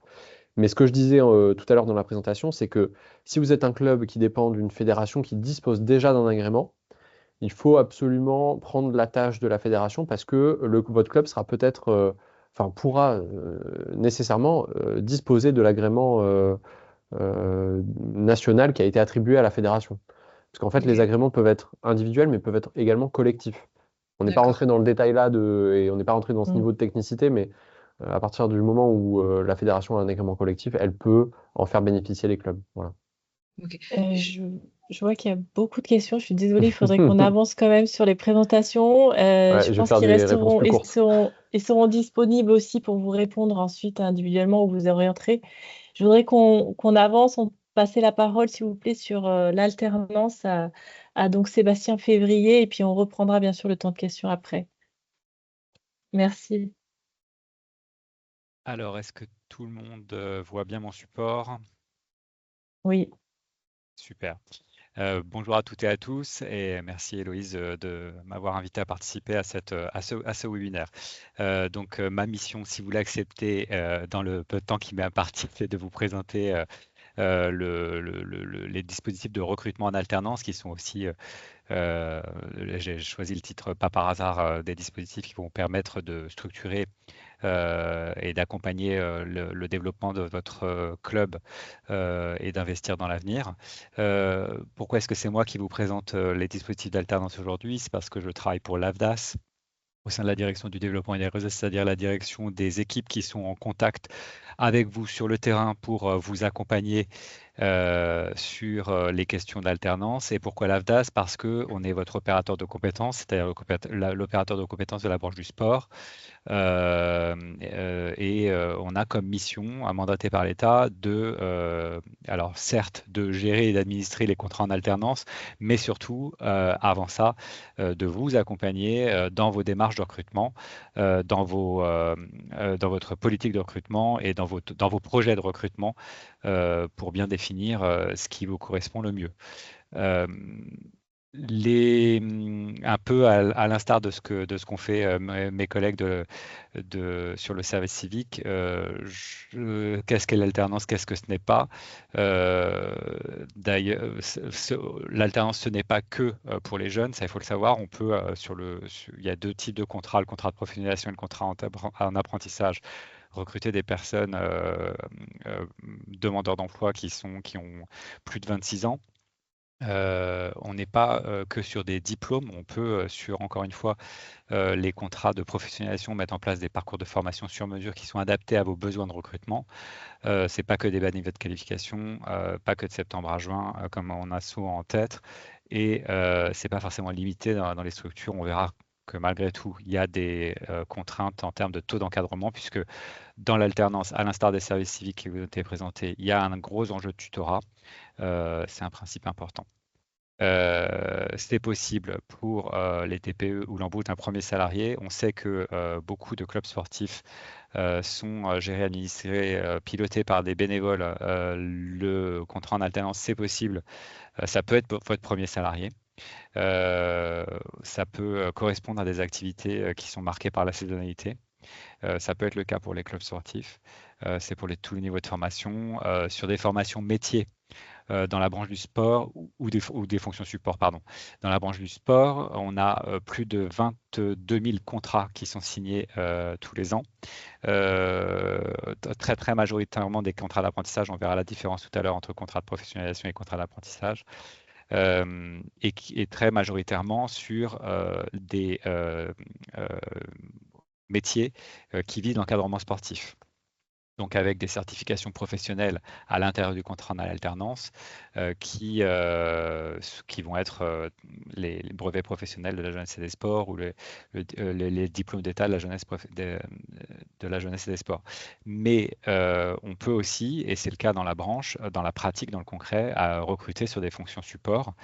Mais ce que je disais tout à l'heure dans la présentation, c'est que si vous êtes un club qui dépend d'une fédération qui dispose déjà d'un agrément, il faut absolument prendre la tâche de la fédération parce que votre club sera peut-être, enfin pourra nécessairement disposer de l'agrément national qui a été attribué à la fédération. Parce qu'en fait, les Ok. agréments peuvent être individuels, mais peuvent être également collectifs. On n'est pas D'accord. rentré dans le détail là et on n'est pas rentré dans ce Mm. niveau de technicité, mais à partir du moment où la fédération a un agrément collectif, elle peut en faire bénéficier les clubs. Voilà. Ok. Je vois qu'il y a beaucoup de questions. Je suis désolée, il faudrait qu'on avance quand même sur les présentations. Ouais, Je je vais pense faire qu'ils des réponses resteront, plus courtes. ils seront disponibles aussi pour vous répondre ensuite individuellement ou vous orienterez. Je voudrais qu'on avance. On passer la parole, s'il vous plaît, sur l'alternance à donc Sébastien Février et puis on reprendra bien sûr le temps de questions après. Merci. Alors, est-ce que tout le monde voit bien mon support? Oui. Super. Bonjour à toutes et à tous et merci Héloïse de m'avoir invité à participer à ce webinaire. Donc ma mission, si vous l'acceptez, dans le peu de temps qui m'est imparti, c'est de vous présenter les dispositifs de recrutement en alternance qui sont aussi, j'ai choisi le titre pas par hasard, des dispositifs qui vont permettre de structurer et d'accompagner le développement de votre club et d'investir dans l'avenir. Pourquoi est-ce que c'est moi qui vous présente les dispositifs d'alternance aujourd'hui? C'est parce que je travaille pour l'AFDAS au sein de la direction du développement et des réseaux, c'est-à-dire la direction des équipes qui sont en contact avec vous sur le terrain pour vous accompagner sur les questions d'alternance. Et pourquoi l'AFDAS? Parce qu'on est votre opérateur de compétences, c'est-à-dire l'opérateur de compétences de la branche du sport. On a comme mission, mandaté par l'État, alors certes, de gérer et d'administrer les contrats en alternance, mais surtout, avant ça, de vous accompagner dans vos démarches de recrutement, dans votre politique de recrutement et dans vos projets de recrutement pour bien définir ce qui vous correspond le mieux. Un peu à l'instar de ce qu'ont fait mes collègues sur le service civique, qu'est-ce qu'est l'alternance, qu'est-ce que ce n'est pas. D'ailleurs, l'alternance, ce n'est pas que pour les jeunes, ça il faut le savoir. On peut, il y a deux types de contrats, le contrat de professionnalisation et le contrat en apprentissage, recruter des personnes demandeurs d'emploi qui ont plus de 26 ans. On n'est pas que sur des diplômes, on peut, encore une fois, les contrats de professionnalisation, mettre en place des parcours de formation sur mesure qui sont adaptés à vos besoins de recrutement. C'est pas que des bas niveaux de qualification, pas que de septembre à juin, comme on a souvent en tête, et c'est pas forcément limité dans les structures. On verra que malgré tout, il y a des contraintes en termes de taux d'encadrement, puisque dans l'alternance, à l'instar des services civiques qui vous ont été présentés, il y a un gros enjeu de tutorat. C'est un principe important. C'est possible pour les TPE ou l'embauche d'un premier salarié. On sait que beaucoup de clubs sportifs sont gérés, administrés, pilotés par des bénévoles. Le contrat en alternance, c'est possible. Ça peut être votre premier salarié. Ça peut correspondre à des activités qui sont marquées par la saisonnalité. Ça peut être le cas pour les clubs sportifs. C'est pour tous les niveaux de formation. Sur des formations métiers, dans la branche du sport ou des fonctions support, pardon. Dans la branche du sport, on a plus de 22 000 contrats qui sont signés tous les ans. Très, très majoritairement des contrats d'apprentissage. On verra la différence tout à l'heure entre contrat de professionnalisation et contrat d'apprentissage. Et très majoritairement sur des métiers qui visent l'encadrement sportif. Donc avec des certifications professionnelles à l'intérieur du contrat en alternance qui vont être les brevets professionnels de la jeunesse et des sports ou les diplômes d'État de la jeunesse, de la jeunesse et des sports. Mais on peut aussi, et c'est le cas dans la branche, dans la pratique, dans le concret, recruter sur des fonctions support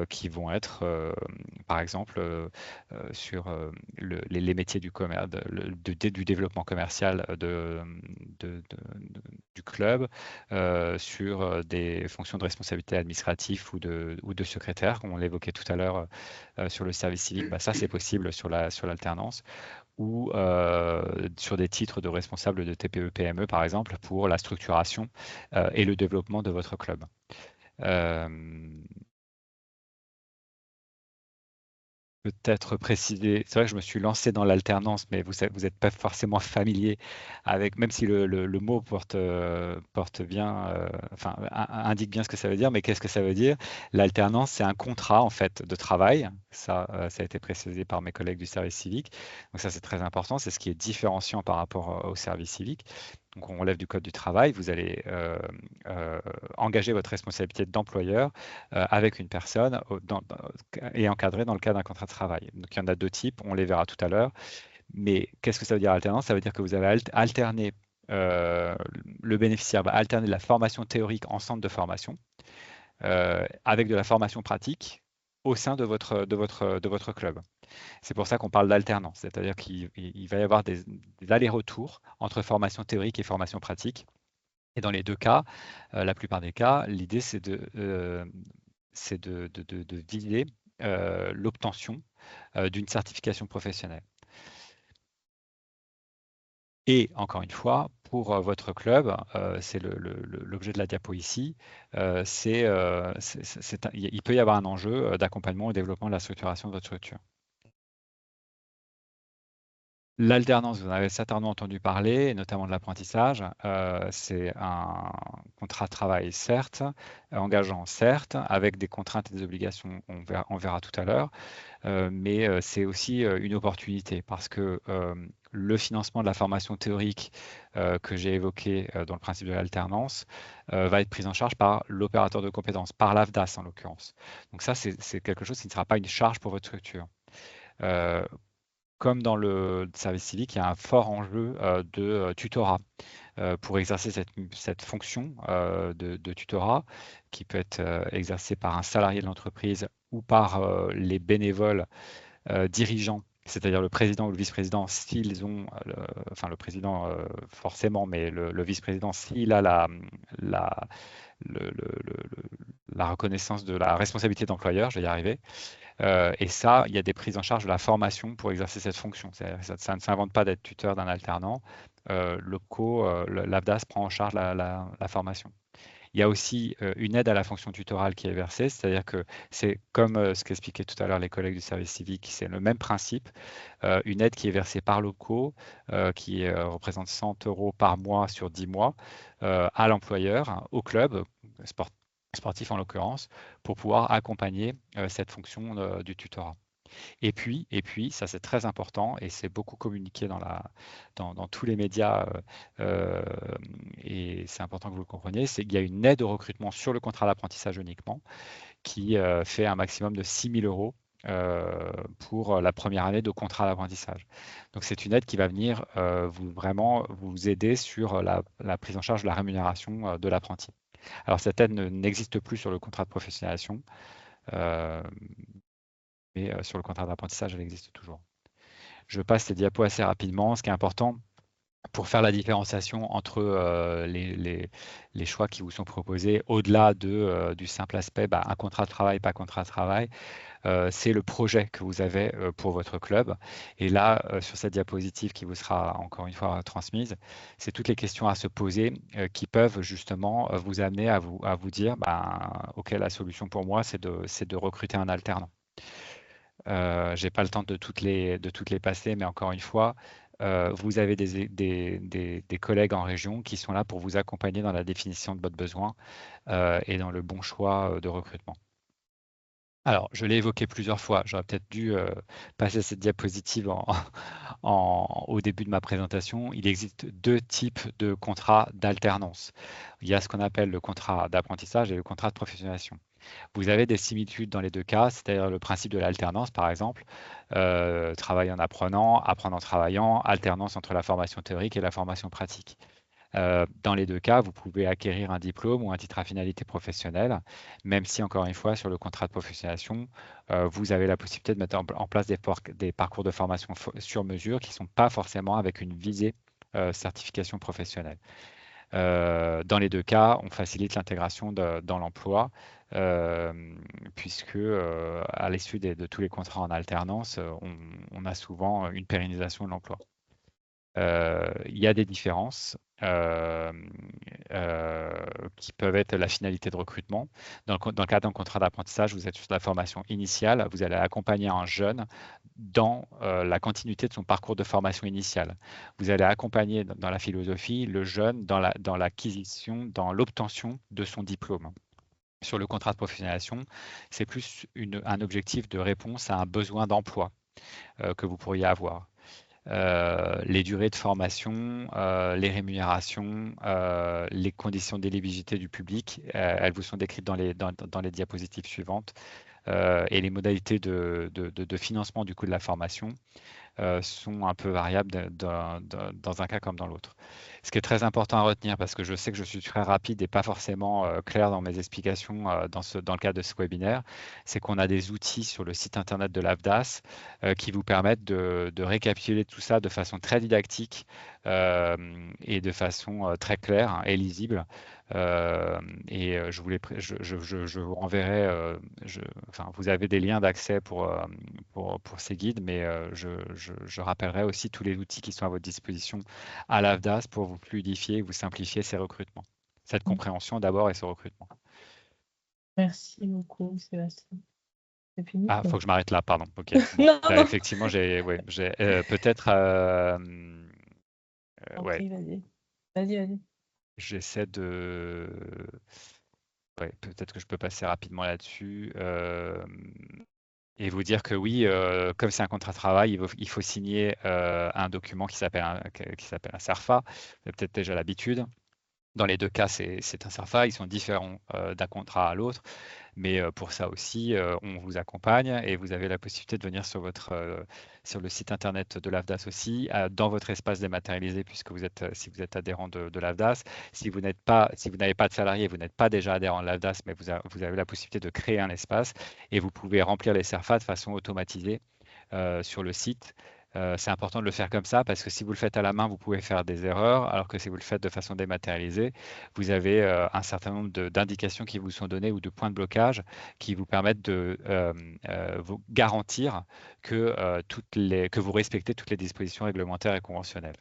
qui vont être, par exemple, sur les métiers du commerce, du développement commercial du club, sur des fonctions de responsabilité administrative ou de secrétaire, comme on l'évoquait tout à l'heure sur le service civique. Ça, c'est possible sur l'alternance, ou sur des titres de responsable de TPE-PME, par exemple, pour la structuration et le développement de votre club. Peut-être préciser, c'est vrai que je me suis lancé dans l'alternance, mais vous n'êtes pas forcément familier avec, même si le mot porte bien, indique bien ce que ça veut dire, mais qu'est-ce que ça veut dire? L'alternance, c'est un contrat en fait de travail. Ça a été précisé par mes collègues du service civique. Donc ça, c'est très important. C'est ce qui est différenciant par rapport au service civique. Donc on relève du code du travail, vous allez engager votre responsabilité d'employeur avec une personne et encadrée dans le cadre d'un contrat de travail. Donc il y en a deux types, on les verra tout à l'heure. Mais qu'est-ce que ça veut dire alternance? Ça veut dire que vous avez alterné, le bénéficiaire va alterner de la formation théorique en centre de formation avec de la formation pratique au sein de votre club. C'est pour ça qu'on parle d'alternance, c'est-à-dire qu'il va y avoir des allers-retours entre formation théorique et formation pratique. Et dans les deux cas, la plupart des cas, l'idée c'est de viser l'obtention d'une certification professionnelle. Et encore une fois, pour votre club, c'est l'objet de la diapo ici, il peut y avoir un enjeu d'accompagnement et développement de la structuration de votre structure. L'alternance, vous en avez certainement entendu parler, notamment de l'apprentissage. C'est un contrat de travail, certes, engageant, certes, avec des contraintes et des obligations, on verra tout à l'heure, mais c'est aussi une opportunité parce que le financement de la formation théorique que j'ai évoqué dans le principe de l'alternance va être pris en charge par l'opérateur de compétences, par l'AFDAS en l'occurrence. Donc ça, c'est quelque chose qui ne sera pas une charge pour votre structure. Comme dans le service civique, il y a un fort enjeu de tutorat. Pour exercer cette fonction de tutorat qui peut être exercée par un salarié de l'entreprise ou par les bénévoles dirigeants, c'est-à-dire le président ou le vice-président, s'ils ont, enfin le président forcément, mais le vice-président, s'il a la, la reconnaissance de la responsabilité d'employeur, je vais y arriver. Et ça, il y a des prises en charge de la formation pour exercer cette fonction. Ça ne s'invente pas d'être tuteur d'un alternant. L'AFDAS prend en charge la formation. Il y a aussi une aide à la fonction tutorale qui est versée, c'est-à-dire que c'est comme ce qu'expliquaient tout à l'heure les collègues du service civique, c'est le même principe, une aide qui est versée par l'OCO, qui représente 100 € par mois sur 10 mois, à l'employeur, au club sportif en l'occurrence, pour pouvoir accompagner cette fonction du tutorat. Et puis, ça c'est très important et c'est beaucoup communiqué dans tous les médias et c'est important que vous le compreniez, c'est qu'il y a une aide au recrutement sur le contrat d'apprentissage uniquement qui fait un maximum de 6 000 € pour la première année de contrat d'apprentissage. Donc c'est une aide qui va venir vraiment vous aider sur la prise en charge de la rémunération de l'apprenti. Alors cette aide n'existe plus sur le contrat de professionnalisation, mais sur le contrat d'apprentissage, elle existe toujours. Je passe ces diapos assez rapidement. Ce qui est important pour faire la différenciation entre les choix qui vous sont proposés, au-delà du simple aspect un contrat de travail, pas contrat de travail, c'est le projet que vous avez pour votre club. Et là, sur cette diapositive qui vous sera encore une fois transmise, c'est toutes les questions à se poser qui peuvent justement vous amener à vous dire, OK, la solution pour moi, c'est de recruter un alternant. J'ai pas le temps de toutes les passer, mais encore une fois, vous avez des collègues en région qui sont là pour vous accompagner dans la définition de votre besoin et dans le bon choix de recrutement. Alors, je l'ai évoqué plusieurs fois, j'aurais peut-être dû passer cette diapositive au début de ma présentation. Il existe 2 types de contrats d'alternance. Il y a ce qu'on appelle le contrat d'apprentissage et le contrat de professionnalisation. Vous avez des similitudes dans les 2 cas, c'est-à-dire le principe de l'alternance, par exemple, travail en apprenant, apprendre en travaillant, alternance entre la formation théorique et la formation pratique. Dans les 2 cas, vous pouvez acquérir un diplôme ou un titre à finalité professionnelle, même si, encore une fois, sur le contrat de professionnalisation, vous avez la possibilité de mettre en place des parcours de formation sur mesure qui ne sont pas forcément avec une visée certification professionnelle. Dans les 2 cas, on facilite l'intégration dans l'emploi, puisque à l'issue de tous les contrats en alternance, on a souvent une pérennisation de l'emploi. Il y a des différences qui peuvent être la finalité de recrutement. Dans le cadre d'un contrat d'apprentissage, vous êtes sur la formation initiale, vous allez accompagner un jeune dans la continuité de son parcours de formation initiale. Vous allez accompagner dans la philosophie le jeune dans l'acquisition, dans l'obtention de son diplôme. Sur le contrat de professionnalisation, c'est plus un objectif de réponse à un besoin d'emploi que vous pourriez avoir. Les durées de formation, les rémunérations, les conditions d'éligibilité du public, elles vous sont décrites dans les diapositives suivantes, et les modalités de financement du coût de la formation sont un peu variables dans un cas comme dans l'autre. Ce qui est très important à retenir, parce que je sais que je suis très rapide et pas forcément clair dans mes explications dans le cadre de ce webinaire, c'est qu'on a des outils sur le site internet de l'AFDAS qui vous permettent de récapituler tout ça de façon très didactique et de façon très claire et lisible. Je vous renverrai, enfin, vous avez des liens d'accès pour ces guides, mais je rappellerai aussi tous les outils qui sont à votre disposition à l'AFDAS pour vous fluidifier, vous simplifier ces recrutements, cette compréhension d'abord et ce recrutement. Merci beaucoup, Sébastien. C'est fini? Ah, il faut que je m'arrête là, pardon. Ok. Non, Là, non. effectivement, j'ai peut-être. Ouais, Vas-y. j'essaie de. Ouais, peut-être que je peux passer rapidement là-dessus. Et vous dire que oui, comme c'est un contrat de travail, il faut signer un document qui s'appelle un CERFA. Vous avez peut-être déjà l'habitude. Dans les deux cas, c'est un CERFA. Ils sont différents d'un contrat à l'autre. Mais pour ça aussi, on vous accompagne et vous avez la possibilité de venir sur le site internet de l'AFDAS aussi, dans votre espace dématérialisé, puisque si vous êtes adhérent de l'AFDAS. Si vous n'avez pas de salarié, vous n'êtes pas déjà adhérent de l'AFDAS, mais vous avez la possibilité de créer un espace et vous pouvez remplir les CERFA de façon automatisée sur le site. C'est important de le faire comme ça parce que si vous le faites à la main, vous pouvez faire des erreurs, alors que si vous le faites de façon dématérialisée, vous avez un certain nombre d'indications qui vous sont données ou de points de blocage qui vous permettent de vous garantir que vous respectez toutes les dispositions réglementaires et conventionnelles.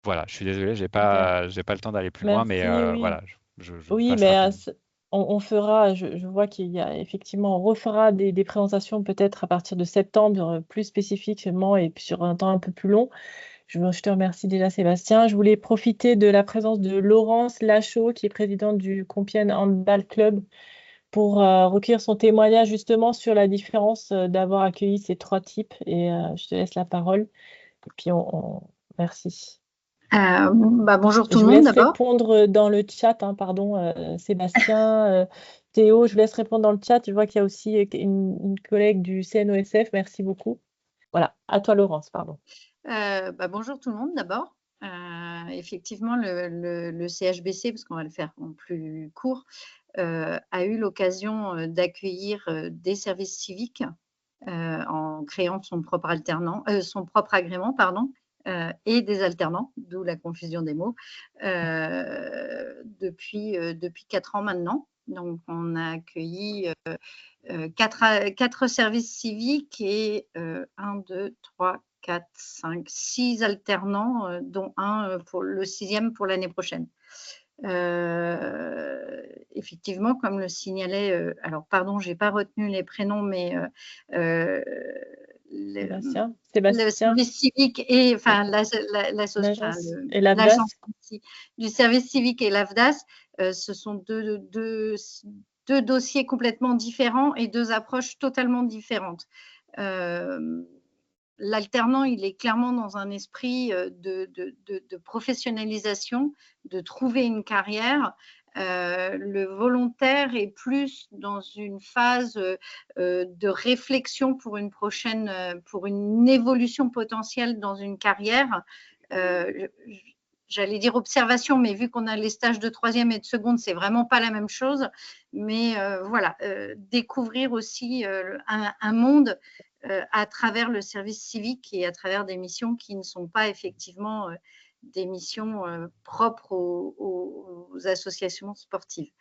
Voilà, je suis désolé, j'ai pas le temps d'aller plus loin, mais Merci, oui. voilà, je Oui, passe mais rapidement. on fera, je vois qu'il y a effectivement, on refera des présentations peut-être à partir de septembre, plus spécifiquement et puis sur un temps un peu plus long. Je te remercie déjà, Sébastien. Je voulais profiter de la présence de Laurence Lachaud, qui est présidente du Compiègne Handball Club, pour recueillir son témoignage justement sur la différence d'avoir accueilli ces 3 types. Et je te laisse la parole. Et puis, merci. Bonjour Et tout je le vous monde laisse d'abord. répondre dans le chat, hein, pardon, Sébastien, Théo, je vous laisse répondre dans le chat. Je vois qu'il y a aussi une collègue du CNOSF. Merci beaucoup. Voilà, à toi, Laurence, pardon. Bonjour tout le monde d'abord. Effectivement, le CHBC, parce qu'on va le faire en plus court, a eu l'occasion d'accueillir des services civiques en créant son propre agrément, pardon, et des alternants, d'où la confusion des mots, depuis 4 ans maintenant. Donc, on a accueilli 4 services civiques et 1, 2, 3, 4, 5, 6 alternants, dont un pour le 6e pour l'année prochaine. Effectivement, comme le signalait, alors pardon, j'ai pas retenu les prénoms, mais Sébastien. le service civique et enfin L'agence et l'AFDAS. l'agence du service civique et l'AFDAS, ce sont deux dossiers complètement différents et 2 approches totalement différentes. L'alternant, il est clairement dans un esprit de professionnalisation, de trouver une carrière. Le volontaire est plus dans une phase de réflexion pour pour une évolution potentielle dans une carrière. J'allais dire observation, mais vu qu'on a les stages de 3e et de seconde, c'est vraiment pas la même chose. Mais voilà, découvrir aussi un monde à travers le service civique et à travers des missions qui ne sont pas effectivement des missions propres aux associations sportives.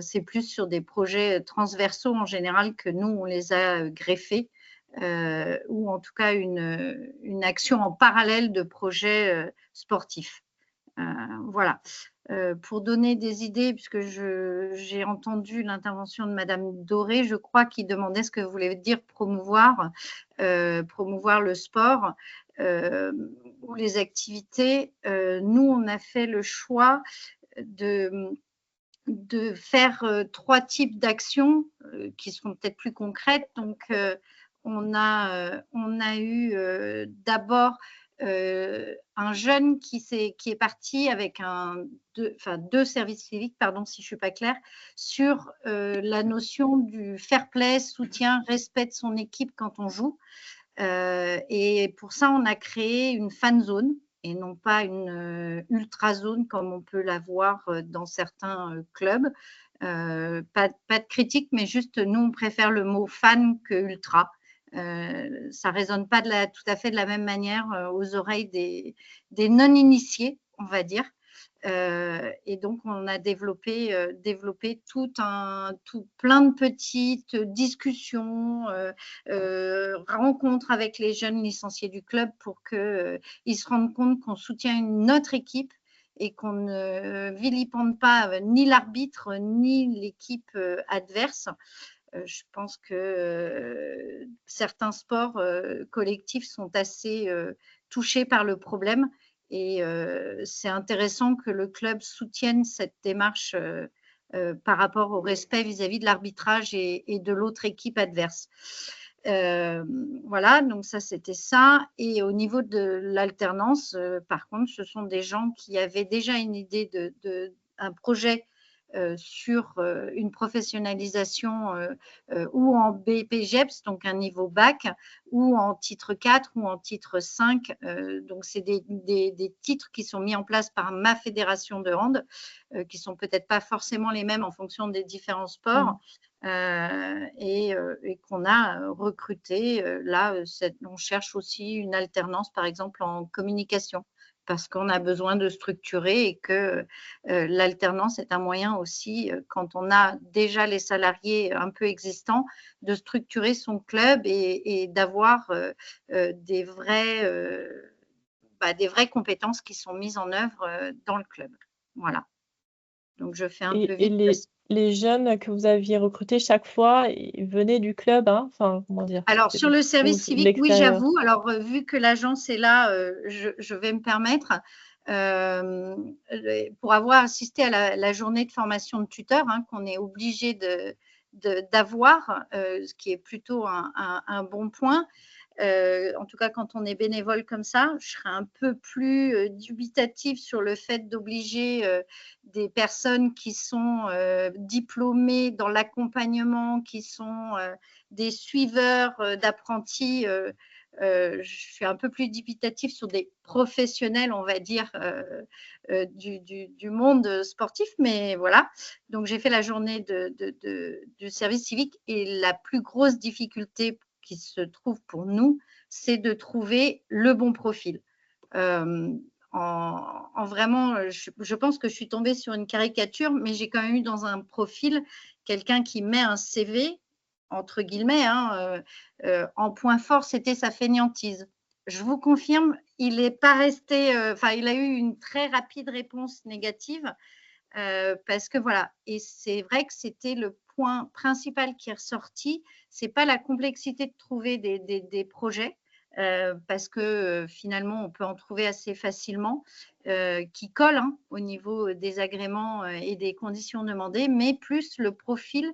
C'est plus sur des projets transversaux en général que nous, on les a greffés, ou en tout cas une action en parallèle de projets sportifs. Voilà. Pour donner des idées, puisque j'ai entendu l'intervention de Madame Doré, je crois, qui demandait ce que voulait dire promouvoir le sport ou les activités. Nous, on a fait le choix de faire 3 types d'actions qui seront peut-être plus concrètes. Donc, on a eu d'abord un jeune qui est parti avec 2 services civiques, pardon si je ne suis pas claire, sur la notion du fair play, soutien, respect de son équipe quand on joue. Et pour ça, on a créé une fan zone et non pas une ultra zone comme on peut l'avoir dans certains clubs. Pas de critique, mais juste nous, on préfère le mot fan que ultra. Ça ne résonne pas tout à fait de la même manière aux oreilles des non-initiés, on va dire. Et donc, on a développé plein de petites discussions, rencontres avec les jeunes licenciés du club pour qu'ils se rendent compte qu'on soutient notre équipe et qu'on ne vilipende pas ni l'arbitre ni l'équipe adverse. Je pense que certains sports collectifs sont assez touchés par le problème. Et c'est intéressant que le club soutienne cette démarche par rapport au respect vis-à-vis de l'arbitrage et de l'autre équipe adverse. Voilà, donc ça c'était ça. Et au niveau de l'alternance, par contre, ce sont des gens qui avaient déjà une idée un projet sur une professionnalisation ou en BPGEPS, donc un niveau bac, ou en titre 4 ou en titre 5. Donc, c'est des titres qui sont mis en place par ma fédération de hand, qui sont peut-être pas forcément les mêmes en fonction des différents sports. Et qu'on a recruté. Là, on cherche aussi une alternance, par exemple, en communication, parce qu'on a besoin de structurer et que l'alternance est un moyen aussi, quand on a déjà les salariés un peu existants, de structurer son club et d'avoir des vraies compétences qui sont mises en œuvre dans le club. Voilà. Donc, je fais un peu Et vite. les jeunes que vous aviez recrutés chaque fois, ils venaient du club, hein? Enfin, comment dire? Alors, sur le service civique, oui, l'extérieur. j'avoue. Alors, vu que l'agence est là, je vais me permettre, pour avoir assisté à la journée de formation de tuteur, hein, qu'on est obligé d'avoir, ce qui est plutôt un bon point. En tout cas, quand on est bénévole comme ça, je serais un peu plus dubitative sur le fait d'obliger des personnes qui sont diplômées dans l'accompagnement, qui sont des suiveurs d'apprentis. Je suis un peu plus dubitative sur des professionnels, on va dire, du monde sportif, mais voilà. Donc, j'ai fait la journée du service civique et la plus grosse difficulté qui se trouve pour nous, c'est de trouver le bon profil. Vraiment, je pense que je suis tombée sur une caricature, mais j'ai quand même eu dans un profil quelqu'un qui met un CV, entre guillemets, hein, en point fort, c'était sa fainéantise. Je vous confirme, il n'est pas resté, il a eu une très rapide réponse négative. Parce que voilà, et c'est vrai que c'était le point principal qui est ressorti, c'est pas la complexité de trouver des projets, parce que finalement on peut en trouver assez facilement, qui collent hein, au niveau des agréments et des conditions demandées, mais plus le profil,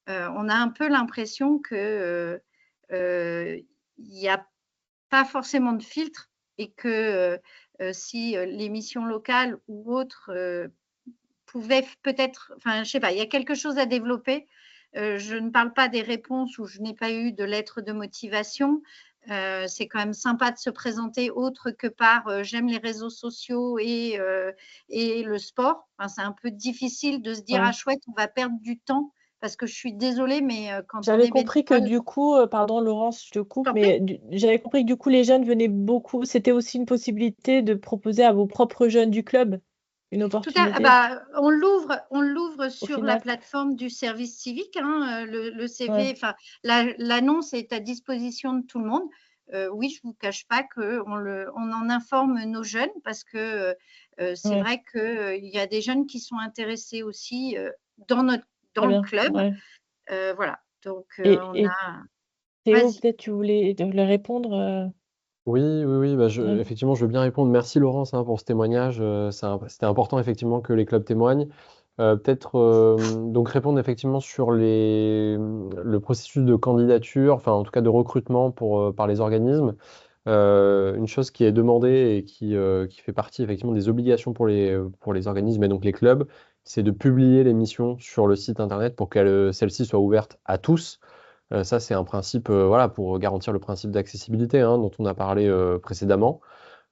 on a un peu l'impression que il n'y a pas forcément de filtre et que si les missions locales ou autres pouvait peut-être, enfin, je sais pas, il y a quelque chose à développer. Je ne parle pas des réponses où je n'ai pas eu de lettre de motivation. C'est quand même sympa de se présenter autre que par j'aime les réseaux sociaux et le sport. Enfin, c'est un peu difficile de se dire ah chouette, on va perdre du temps parce que je suis désolée, mais quand on J'avais est compris que bénévole, du coup, pardon Laurence, je te coupe, t'en mais j'avais compris que du coup les jeunes venaient beaucoup. C'était aussi une possibilité de proposer à vos propres jeunes du club une opportunité. On l'ouvre sur la final. plateforme du service civique, hein, le CV, Ouais. enfin l'annonce est à disposition de tout le monde. Oui, je vous cache pas qu'on en informe nos jeunes parce que c'est Ouais. vrai qu'il y a des jeunes qui sont intéressés aussi dans Très le bien. club. Ouais. Voilà, donc Et on a. Théo, Vas-y. peut-être tu voulais leur répondre. Oui, bah, Ouais. effectivement, je veux bien répondre. Merci Laurence hein, pour ce témoignage. C'était important effectivement que les clubs témoignent. Donc répondre effectivement sur le processus de candidature, enfin en tout cas de recrutement par les organismes. Une chose qui est demandée et qui fait partie effectivement des obligations pour les organismes et donc les clubs, c'est de publier les missions sur le site internet pour que celles-ci soient ouvertes à tous. Ça, c'est un principe voilà, pour garantir le principe d'accessibilité hein, dont on a parlé précédemment.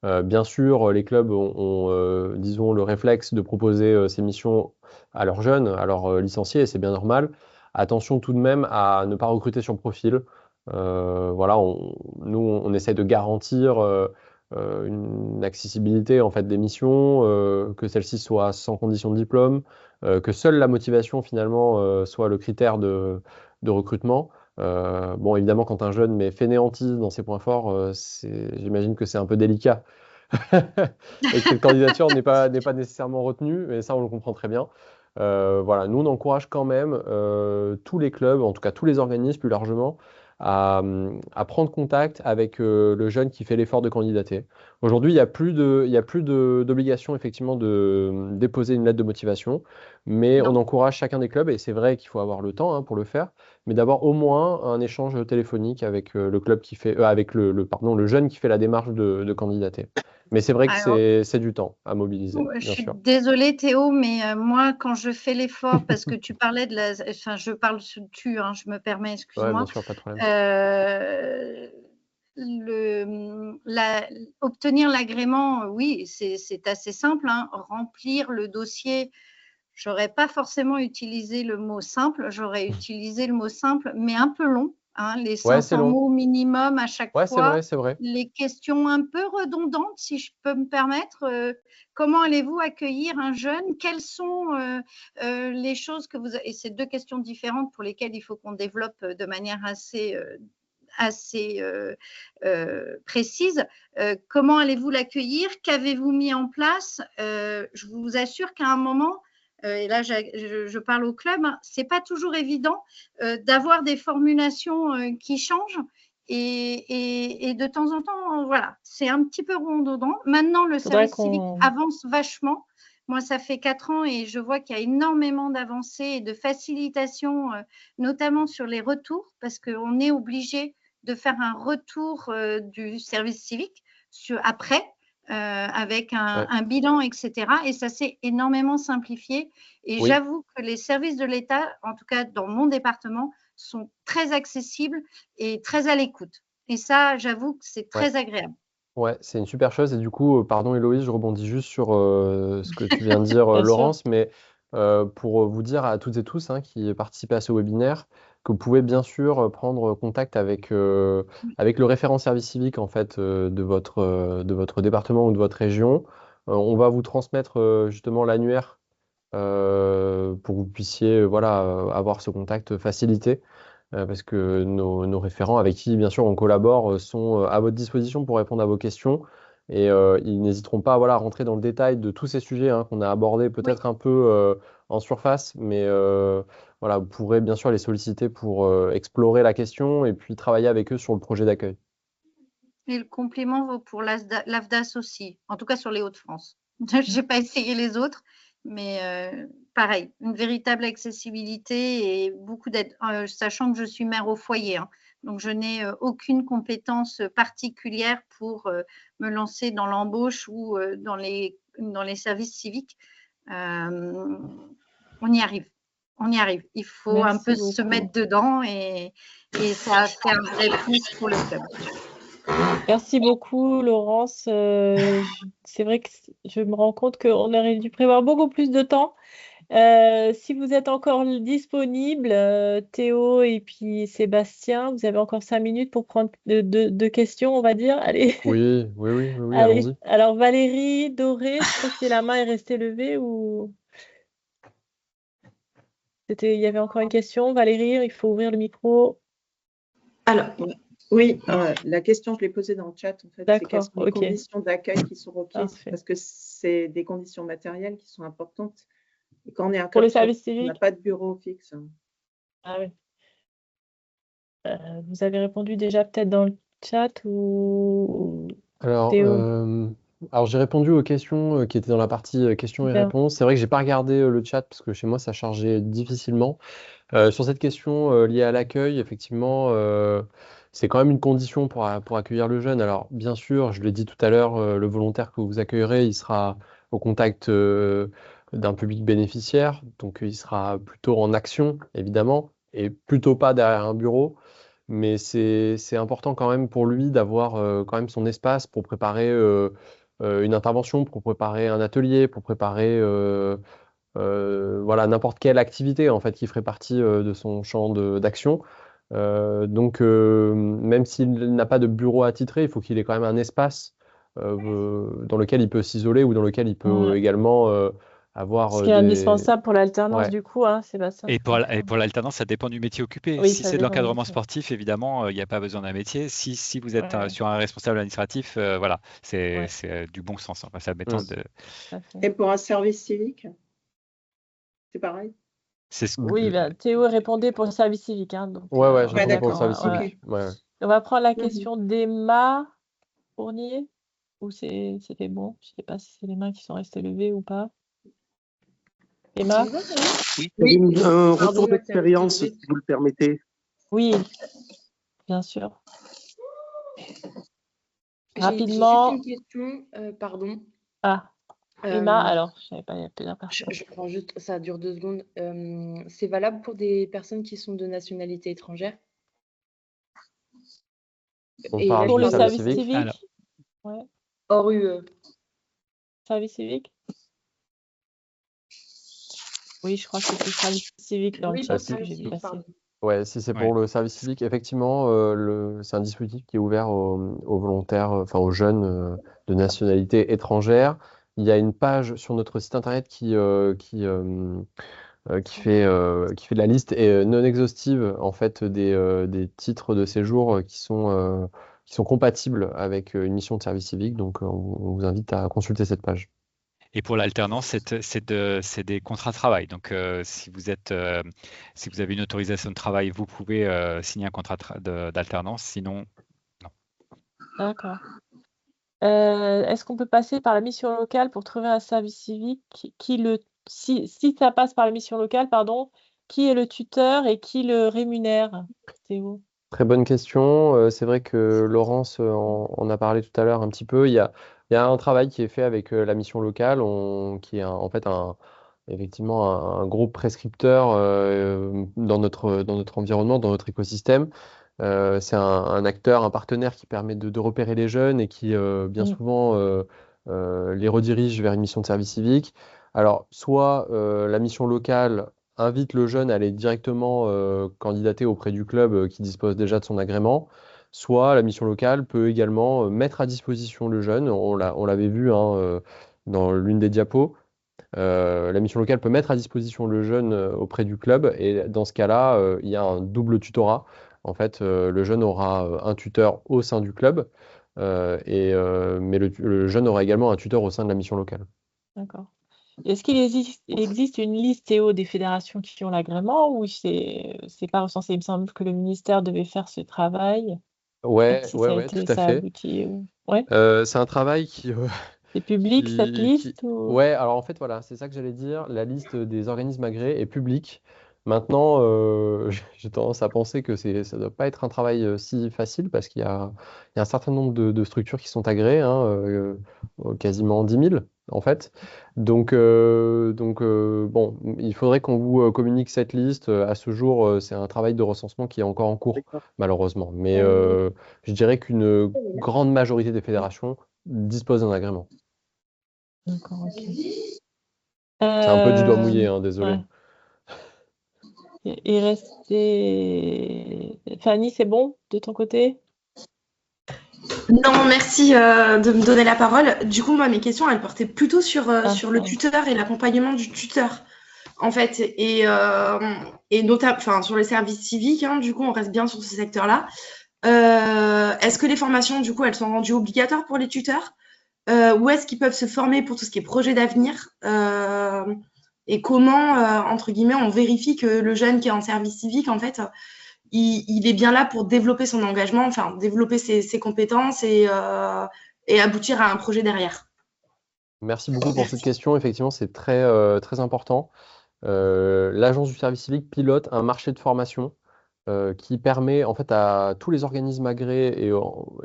Bien sûr, les clubs ont disons, le réflexe de proposer ces missions à leurs jeunes, à leurs licenciés, et c'est bien normal. Attention tout de même à ne pas recruter sur profil. Voilà, nous, on essaie de garantir une accessibilité en fait, des missions, que celles-ci soient sans condition de diplôme, que seule la motivation finalement soit le critère de recrutement. Bon, évidemment, quand un jeune met fainéantise dans ses points forts, j'imagine que c'est un peu délicat et que cette candidature n'est pas nécessairement retenue, mais ça, on le comprend très bien. Voilà, nous, on encourage quand même tous les clubs, en tout cas tous les organismes plus largement, à prendre contact avec le jeune qui fait l'effort de candidater. Aujourd'hui, il n'y a plus d'obligation effectivement de déposer une lettre de motivation, mais on Non. encourage chacun des clubs, et c'est vrai qu'il faut avoir le temps pour le faire, mais d'abord au moins un échange téléphonique avec le club qui fait, avec le jeune qui fait la démarche de candidater. Mais c'est vrai que Alors, c'est du temps à mobiliser, je bien suis sûr. désolée Théo, mais moi quand je fais l'effort, parce que tu parlais enfin je parle sous le tu, hein, je me permets, Ouais, excuse-moi. bien sûr, pas de problème. Obtenir l'agrément, oui, c'est assez simple, hein. Remplir le dossier, j'aurais pas forcément utilisé le mot simple, j'aurais utilisé le mot simple, mais un peu long, hein, les Ouais, c'est 500 long. mots minimum à chaque Ouais, fois, c'est vrai. les questions un peu redondantes, si je peux me permettre. Comment allez-vous accueillir un jeune? Quelles sont les choses que vous... Et c'est deux questions différentes pour lesquelles il faut qu'on développe de manière assez précise. Comment allez-vous l'accueillir? Qu'avez-vous mis en place? Je vous assure qu'à un moment, et là je parle au club, hein, c'est pas toujours évident d'avoir des formulations qui changent. Et de temps en temps, voilà, c'est un petit peu redondant. Maintenant, le Faudrait service civique qu'on... avance vachement. Moi, ça fait 4 ans et je vois qu'il y a énormément d'avancées et de facilitation, notamment sur les retours, parce qu'on est obligé de faire un retour du service civique après, avec Ouais. un bilan, etc. Et ça s'est énormément simplifié. Et Oui. j'avoue que les services de l'État, en tout cas dans mon département, sont très accessibles et très à l'écoute. Et ça, j'avoue que c'est Ouais. très agréable. Ouais, c'est une super chose. Et du coup, pardon Héloïse, je rebondis juste sur ce que tu viens de dire, Bien sûr. Laurence, mais pour vous dire à toutes et tous qui participez à ce webinaire que vous pouvez bien sûr prendre contact avec le référent service civique en fait, de votre département ou de votre région. On va vous transmettre justement l'annuaire pour que vous puissiez voilà, avoir ce contact facilité. Parce que nos référents avec qui, bien sûr, on collabore sont à votre disposition pour répondre à vos questions. Et ils n'hésiteront pas voilà, à rentrer dans le détail de tous ces sujets qu'on a abordés peut-être un peu en surface, mais voilà, vous pourrez bien sûr les solliciter pour explorer la question et puis travailler avec eux sur le projet d'accueil. Et le compliment vaut pour l'AFDAS aussi, en tout cas sur les Hauts-de-France. Je n'ai pas essayé les autres, mais pareil, une véritable accessibilité et beaucoup d'aide, sachant que je suis mère au foyer, hein, donc je n'ai aucune compétence particulière pour me lancer dans l'embauche ou dans les services civiques. On y arrive. On y arrive. Il faut un peu se mettre dedans et ça a fait un vrai plus pour le club. Merci beaucoup, Laurence. C'est vrai que je me rends compte qu'on aurait dû prévoir beaucoup plus de temps. Si vous êtes encore disponible, Théo et puis Sébastien, vous avez encore 5 minutes pour prendre deux questions, on va dire. Allez. Oui, Allez. allons-y. Alors Valérie, Doré, je sais pas si la main est restée levée ou il y avait encore une question. Valérie, il faut ouvrir le micro. Alors, oui, la question, je l'ai posée dans le chat, en fait, c'est quelles sont les ok. conditions d'accueil qui sont requises, Parfait. parce que c'est des conditions matérielles qui sont importantes. Et quand on est un Pour club le service sportif, on n'a civique. pas de bureau fixe. Ah oui. Vous avez répondu déjà peut-être dans le chat ou Théo? Alors j'ai répondu aux questions qui étaient dans la partie questions et Super. réponses. C'est vrai que j'ai pas regardé le chat parce que chez moi ça chargeait difficilement. Sur cette question liée à l'accueil, effectivement, c'est quand même une condition pour accueillir le jeune. Alors bien sûr, je l'ai dit tout à l'heure, le volontaire que vous accueillerez, il sera au contact d'un public bénéficiaire, donc il sera plutôt en action, évidemment, et plutôt pas derrière un bureau. Mais c'est important quand même pour lui d'avoir quand même son espace pour préparer une intervention, pour préparer un atelier, pour préparer voilà, n'importe quelle activité en fait qui ferait partie de son champ d'action. Donc même s'il n'a pas de bureau attitré, il faut qu'il ait quand même un espace dans lequel il peut s'isoler ou dans lequel il peut également avoir Ce qui est indispensable pour l'alternance, Ouais. du coup, Sébastien. Et pour l'alternance, ça dépend du métier occupé. Oui, si ça c'est de dépend du l'encadrement métier. sportif, évidemment, il n'y a pas besoin d'un métier. Si vous êtes Ouais. sur un responsable administratif, voilà, c'est Ouais. du bon sens. Enfin, ça m'étonne de... Et pour un service civique, c'est pareil? C'est ce Oui, que- Théo répondait pour le service civique, hein, donc Ouais, je on est réponds pour le d'accord. service Ouais. civique. Ouais. On va prendre la Mhm. question d'Emma Fournier, ou c'était bon? Je sais pas si c'est les mains qui sont restées levées ou pas. Emma? Oui, Oui, un pardon, retour moi, c'est resté d'expérience, levé. si vous le permettez. Oui, bien sûr. J'ai juste Rapidement. une question, pardon. Ah, Emma, Euh, alors, je savais pas, il y a plusieurs je personnes. prends juste, ça dure 2 secondes. C'est valable pour des personnes qui sont de nationalité étrangère? On Et là, parle je Pour du le parle service service civique. Alors, civique? Ouais, hors UE. service civique? Oui, je crois que c'était service civique dans le Oui, chat pour si- que j'ai service vu civique, passer. pardon. Ouais, si c'est ouais. pour le service civique, effectivement, c'est un dispositif qui est ouvert aux volontaires, enfin aux jeunes de nationalité étrangère. Il y a une page sur notre site internet qui fait la liste non exhaustive en fait des titres de séjour qui sont compatibles avec une mission de service civique. Donc, on vous invite à consulter cette page. Et pour l'alternance, c'est des contrats de travail. Donc, si vous avez une autorisation de travail, vous pouvez signer un contrat d'alternance. Sinon, non. D'accord. Est-ce qu'on peut passer par la mission locale pour trouver un service civique si ça passe par la mission locale, pardon, qui est le tuteur et qui le rémunère, Théo? Très bonne question. C'est vrai que Laurence en a parlé tout à l'heure un petit peu. Il y a un travail qui est fait avec la mission locale, qui est en fait effectivement un groupe prescripteur dans notre environnement, dans notre écosystème. C'est un acteur, un partenaire qui permet de repérer les jeunes et qui bien Mm. souvent les redirige vers une mission de service civique. Alors, soit la mission locale invite le jeune à aller directement candidater auprès du club qui dispose déjà de son agrément, soit la mission locale peut également mettre à disposition le jeune. On l'avait vu hein, dans l'une des diapos. La mission locale peut mettre à disposition le jeune auprès du club et dans ce cas-là, il y a un double tutorat. En fait, le jeune aura un tuteur au sein du club, mais le jeune aura également un tuteur au sein de la mission locale. D'accord. Est-ce il existe une liste, Théo, des fédérations qui ont l'agrément ou c'est pas recensé? Il me semble que le ministère devait faire ce travail. Je sais pas Ouais, si ouais, ouais, tout à ça a fait. abouti. Ouais. C'est un travail qui, C'est public cette liste ou... Ouais, alors en fait, voilà, c'est ça que j'allais dire. La liste des organismes agréés est publique. Maintenant, j'ai tendance à penser que ça ne doit pas être un travail si facile parce qu'il y a un certain nombre de structures qui sont agréées, hein, quasiment 10 000 en fait. Donc, bon, il faudrait qu'on vous communique cette liste. À ce jour, c'est un travail de recensement qui est encore en cours, D'accord. malheureusement. Mais je dirais qu'une grande majorité des fédérations disposent d'un agrément. D'accord, ok. C'est un peu du doigt mouillé, hein, désolé. Ouais. Il restait... Fanny, c'est bon de ton côté? Non, merci de me donner la parole. Du coup, moi, mes questions, elles portaient plutôt sur le tuteur et l'accompagnement du tuteur, en fait, et notamment, enfin, sur les services civiques. Hein, du coup, on reste bien sur ce secteur-là. Est-ce que les formations, du coup, elles sont rendues obligatoires pour les tuteurs, ou est-ce qu'ils peuvent se former pour tout ce qui est projet d'avenir, et comment, entre guillemets, on vérifie que le jeune qui est en service civique, en fait, il est bien là pour développer son engagement, enfin développer ses compétences et aboutir à un projet derrière. Merci beaucoup pour cette question. Effectivement, c'est très, très important. L'Agence du service civique pilote un marché de formation qui permet en fait à tous les organismes agréés et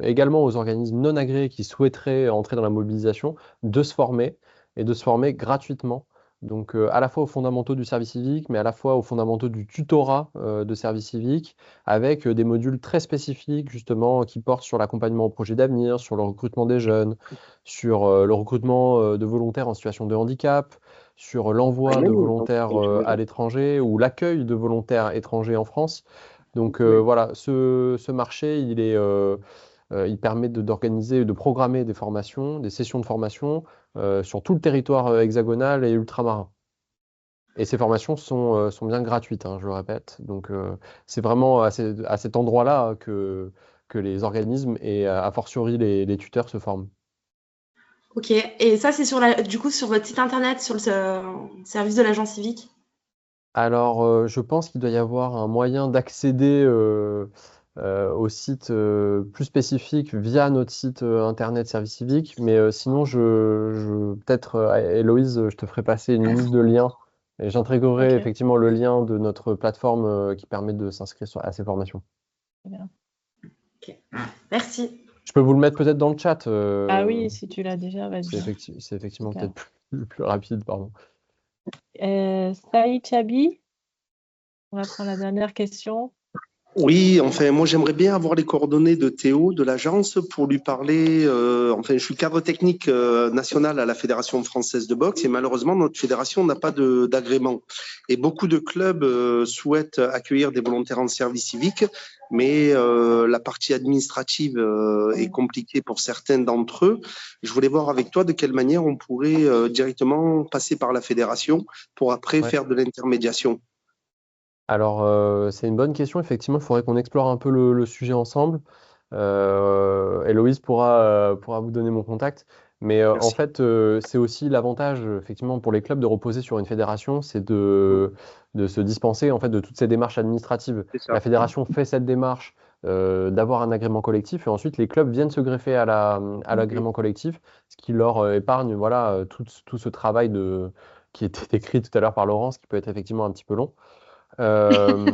également aux organismes non agréés qui souhaiteraient entrer dans la mobilisation de se former et de se former gratuitement. Donc à la fois aux fondamentaux du service civique, mais à la fois aux fondamentaux du tutorat de service civique, avec des modules très spécifiques justement qui portent sur l'accompagnement au projet d'avenir, sur le recrutement des jeunes, sur le recrutement de volontaires en situation de handicap, sur l'envoi de volontaires à l'étranger ou l'accueil de volontaires étrangers en France. Donc voilà, ce marché, il permet d'organiser, de programmer des formations, des sessions de formation sur tout le territoire hexagonal et ultramarin. Et ces formations sont bien gratuites, hein, je le répète. Donc c'est vraiment à cet endroit-là que les organismes et a fortiori les tuteurs se forment. Ok, et ça c'est du coup sur votre site internet, sur le service de l'agence civique? Alors, je pense qu'il doit y avoir un moyen d'accéder au site plus spécifique via notre site internet Service Civique, mais sinon, peut-être, Héloïse, je te ferai passer une liste de liens et j'intégrerai Ok, effectivement le lien de notre plateforme qui permet de s'inscrire à ces formations. très bien. Ok. Merci. Je peux vous le mettre peut-être dans le chat. Ah oui, si tu l'as déjà, C'est vas-y. effectivement Super. peut-être plus rapide, pardon. Saïd Chabi, on va prendre la dernière question. Oui, enfin, moi j'aimerais bien avoir les coordonnées de Théo de l'agence pour lui parler. Enfin, je suis cadre technique national à la Fédération française de boxe et malheureusement notre fédération n'a pas d'agrément. Et beaucoup de clubs souhaitent accueillir des volontaires en service civique, mais la partie administrative est compliquée pour certains d'entre eux. Je voulais voir avec toi de quelle manière on pourrait directement passer par la fédération pour après Ouais. faire de l'intermédiation. Alors, c'est une bonne question. Effectivement, il faudrait qu'on explore un peu le sujet ensemble. Héloïse pourra vous donner mon contact. Mais en Merci. fait, c'est aussi l'avantage, effectivement, pour les clubs de reposer sur une fédération, c'est de se dispenser en fait, de toutes ces démarches administratives. C'est ça. La fédération fait cette démarche d'avoir un agrément collectif et ensuite les clubs viennent se greffer à l'agrément collectif, ce qui leur épargne voilà, tout ce travail qui était décrit tout à l'heure par Laurence, qui peut être effectivement un petit peu long. Euh,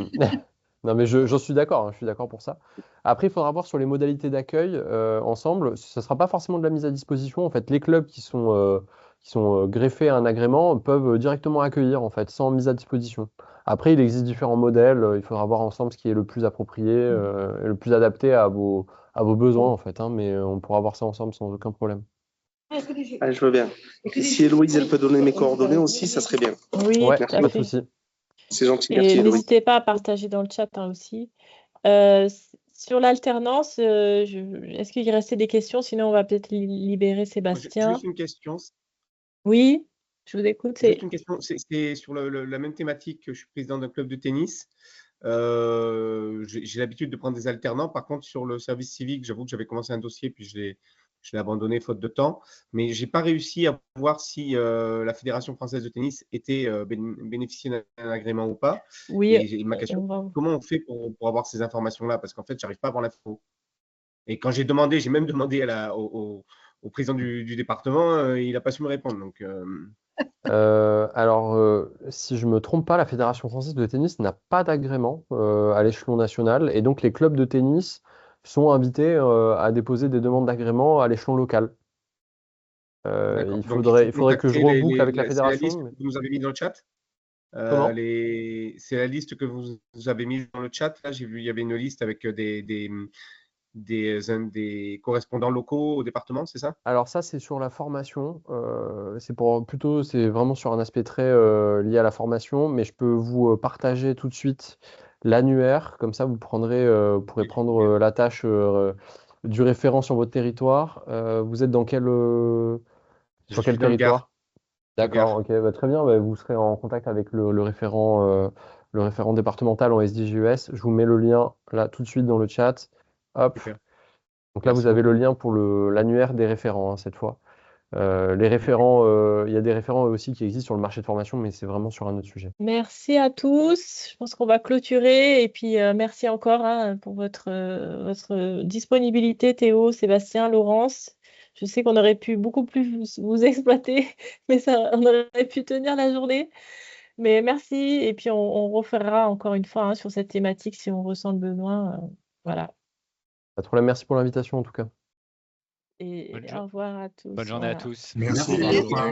Non, mais j'en suis d'accord, hein, je suis d'accord pour ça. Après, il faudra voir sur les modalités d'accueil ensemble. Ce ne sera pas forcément de la mise à disposition. En fait, les clubs qui sont greffés à un agrément peuvent directement accueillir en fait, sans mise à disposition. Après, il existe différents modèles. Il faudra voir ensemble ce qui est le plus approprié, et le plus adapté à vos besoins, en fait, hein, mais on pourra voir ça ensemble sans aucun problème. Ah, je veux bien. Et si Héloïse, elle peut donner mes coordonnées aussi, ça serait bien. Oui, Ouais, tout pas à de fait. souci. C'est gentil, Et merci Héloïse. n'hésitez pas à partager dans le chat aussi. Sur l'alternance, est-ce qu'il restait des questions? Sinon, on va peut-être libérer Sébastien. Juste une question. Oui, je vous écoute. Juste une question. C'est sur la même thématique que je suis président d'un club de tennis. J'ai l'habitude de prendre des alternants. Par contre, sur le service civique, j'avoue que j'avais commencé un dossier, puis je l'ai abandonné faute de temps. Mais je n'ai pas réussi à voir si la Fédération française de tennis était bénéficiée d'un agrément ou pas. Oui, Et ma question, comment on fait pour avoir ces informations-là? Parce qu'en fait, je n'arrive pas à avoir l'info. Et quand j'ai même demandé au président du département, il n'a pas su me répondre. Donc, Alors, si je ne me trompe pas, la Fédération française de tennis n'a pas d'agrément à l'échelon national et donc les clubs de tennis sont invités à déposer des demandes d'agrément à l'échelon local. d'accord. Il Donc, faudrait que je contacter reboucle avec la c'est la fédération. liste que vous nous avez mis dans le chat. Comment? C'est la liste que vous avez mise dans le chat. Là, j'ai vu, il y avait une liste avec des correspondants locaux au département, c'est ça? Alors ça, c'est sur la formation. C'est vraiment sur un aspect très lié à la formation, mais je peux vous partager tout de suite l'annuaire. Comme ça, vous pourrez prendre la tâche du référent sur votre territoire. Vous êtes Je sur quel suis dans le Gard. territoire? D'accord, ok, bah, très bien. Bah, vous serez en contact avec le référent départemental en SDJUS. Je vous mets le lien là tout de suite dans le chat. Hop. Super. Donc là, Merci vous avez le beaucoup. lien pour l'annuaire des référents, hein, cette fois. Les référents, il y a des référents aussi qui existent sur le marché de formation, mais c'est vraiment sur un autre sujet. Merci à tous. Je pense qu'on va clôturer. Et puis, merci encore pour votre disponibilité, Théo, Sébastien, Laurence. Je sais qu'on aurait pu beaucoup plus vous exploiter, mais on aurait pu tenir la journée. Mais merci. Et puis, on refera encore une fois sur cette thématique si on ressent le besoin. Voilà. Pas de problème, merci pour l'invitation en tout cas. Et au revoir à tous. Bonne journée à tous. Merci. Au revoir.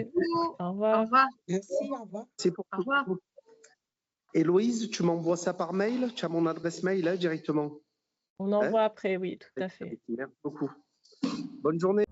Au revoir. Merci, au revoir. C'est pour Au revoir. Héloïse, tu m'envoies ça par mail? Tu as mon adresse mail directement. On envoie après, oui, tout à fait. Merci beaucoup. Bonne journée.